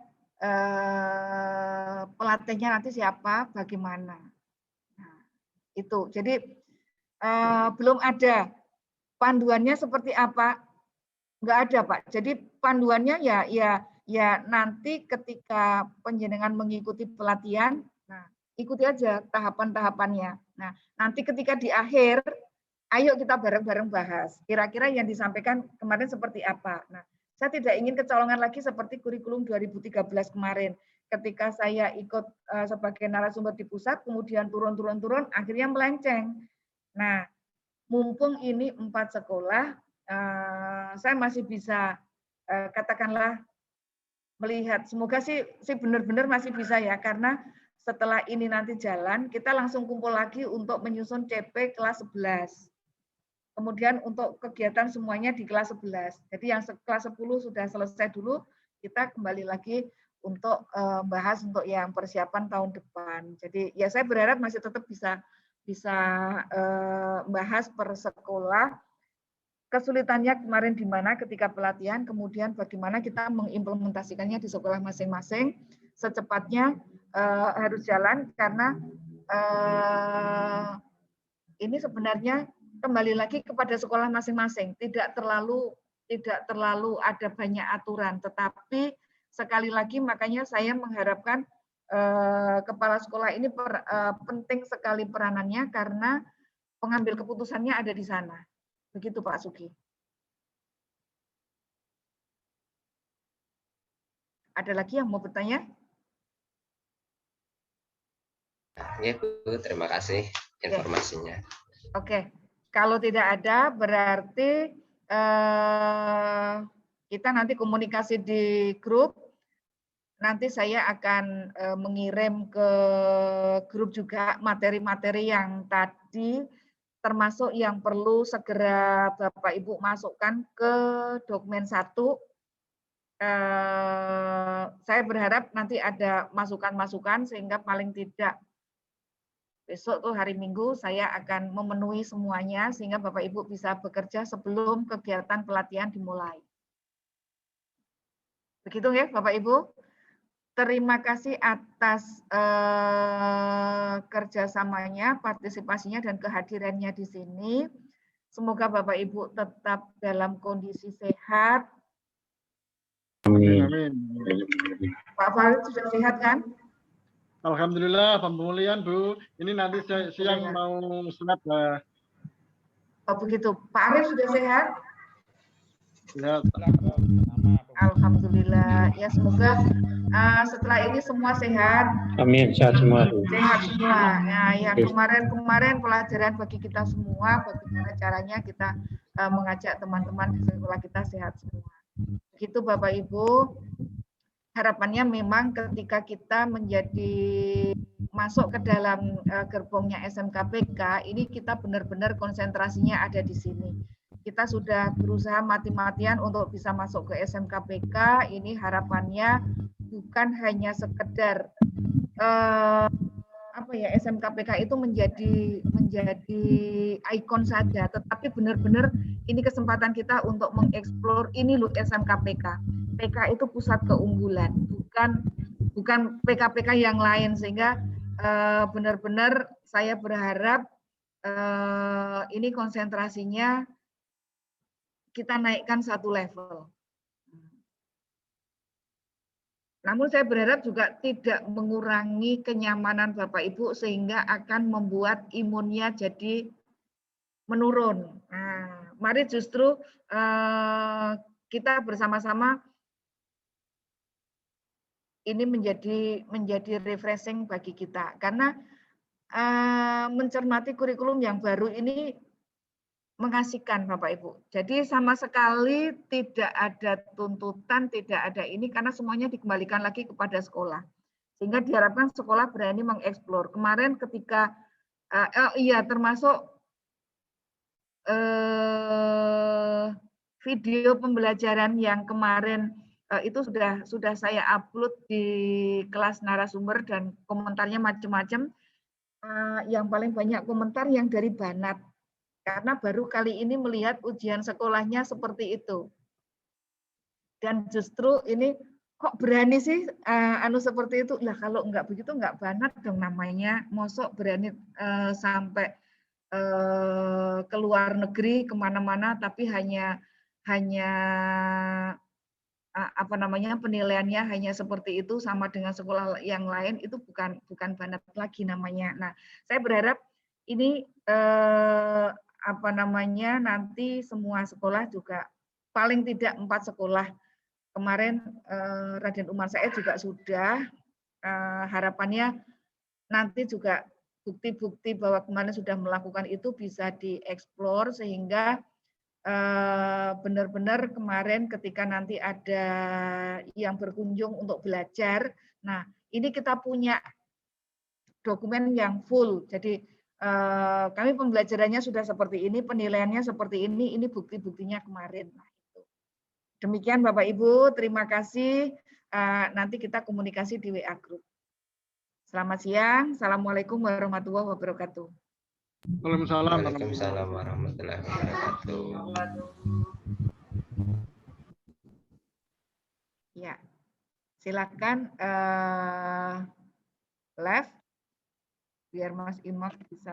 pelatihnya nanti siapa, bagaimana. Nah, itu. Jadi belum ada panduannya seperti apa, nggak ada Pak. Jadi panduannya ya nanti ketika penjenengan mengikuti pelatihan, nah ikuti aja tahapan-tahapannya. Nah nanti ketika di akhir, ayo kita bareng-bareng bahas. Kira-kira yang disampaikan kemarin seperti apa. Nah saya tidak ingin kecolongan lagi seperti kurikulum 2013 kemarin. Ketika saya ikut sebagai narasumber di pusat, kemudian turun, akhirnya melenceng. Nah, mumpung ini 4 sekolah, saya masih bisa katakanlah melihat. Semoga sih benar-benar masih bisa ya, karena setelah ini nanti jalan, kita langsung kumpul lagi untuk menyusun CP kelas 11. Kemudian untuk kegiatan semuanya di kelas 11. Jadi yang kelas 10 sudah selesai dulu, kita kembali lagi untuk bahas untuk yang persiapan tahun depan. Jadi ya saya berharap masih tetap bisa bahas per sekolah. Kesulitannya kemarin di mana ketika pelatihan, kemudian bagaimana kita mengimplementasikannya di sekolah masing-masing. Secepatnya harus jalan karena ini sebenarnya kembali lagi kepada sekolah masing-masing, tidak terlalu ada banyak aturan, tetapi sekali lagi makanya saya mengharapkan kepala sekolah ini penting sekali peranannya karena pengambil keputusannya ada di sana. Begitu Pak Sugi. Ada lagi yang mau bertanya? Ya Bu, terima kasih informasinya. Oke. Kalau tidak ada, berarti kita nanti komunikasi di grup. Nanti saya akan mengirim ke grup juga materi-materi yang tadi, termasuk yang perlu segera Bapak Ibu masukkan ke dokumen 1. Saya berharap nanti ada masukan-masukan sehingga paling tidak besok tuh hari Minggu saya akan memenuhi semuanya sehingga Bapak Ibu bisa bekerja sebelum kegiatan pelatihan dimulai. Begitu ya Bapak Ibu. Terima kasih atas kerjasamanya, partisipasinya dan kehadirannya di sini. Semoga Bapak Ibu tetap dalam kondisi sehat. Amin. Pak Farid sudah sehat kan? Alhamdulillah, pemulihan Bu. Ini nanti siang mau sunat. Oh begitu. Pak Arif sudah sehat? Sehat. Alhamdulillah. Ya semoga setelah ini semua sehat. Amin, sehat semua. Sehat semua. Nah, yang kemarin pelajaran bagi kita semua, bagaimana caranya kita mengajak teman-teman di sekolah kita sehat semua. Begitu Bapak Ibu. Harapannya memang ketika kita masuk ke dalam gerbongnya SMKPK, ini kita benar-benar konsentrasinya ada di sini. Kita sudah berusaha mati-matian untuk bisa masuk ke SMKPK. Ini harapannya bukan hanya sekedar SMKPK itu menjadi ikon saja, tetapi benar-benar ini kesempatan kita untuk mengeksplor ini loh SMKPK. PK itu pusat keunggulan, bukan PK-PK yang lain, sehingga benar-benar saya berharap ini konsentrasinya kita naikkan satu level. Namun saya berharap juga tidak mengurangi kenyamanan Bapak Ibu sehingga akan membuat imunnya jadi menurun. Nah, mari justru kita bersama-sama ini menjadi refreshing bagi kita karena mencermati kurikulum yang baru ini mengasihkan Bapak Ibu. Jadi sama sekali tidak ada tuntutan, tidak ada ini karena semuanya dikembalikan lagi kepada sekolah. Sehingga diharapkan sekolah berani mengeksplor. Kemarin ketika termasuk video pembelajaran yang kemarin itu sudah saya upload di kelas narasumber dan komentarnya macam-macam. Yang paling banyak komentar yang dari Banat. Karena baru kali ini melihat ujian sekolahnya seperti itu. Dan justru ini kok berani sih anu seperti itu? Lah kalau nggak begitu nggak banget dong namanya. Mosok berani sampai ke luar negeri kemana-mana, tapi hanya apa namanya penilaiannya hanya seperti itu sama dengan sekolah yang lain, itu bukan banget lagi namanya. Nah, saya berharap ini apa namanya nanti semua sekolah juga paling tidak 4 sekolah. Kemarin Raden Umar Said juga sudah, harapannya nanti juga bukti-bukti bahwa kemarin sudah melakukan itu bisa dieksplor sehingga benar-benar kemarin ketika nanti ada yang berkunjung untuk belajar, nah ini kita punya dokumen yang full. Jadi kami pembelajarannya sudah seperti ini, penilaiannya seperti ini bukti-buktinya kemarin. Nah, itu. Demikian Bapak Ibu, terima kasih. Nanti kita komunikasi di WA Group. Selamat siang. Assalamualaikum warahmatullahi wabarakatuh. Waalaikumsalam warahmatullahi wabarakatuh. Ya, silakan live biar Mas Imam bisa.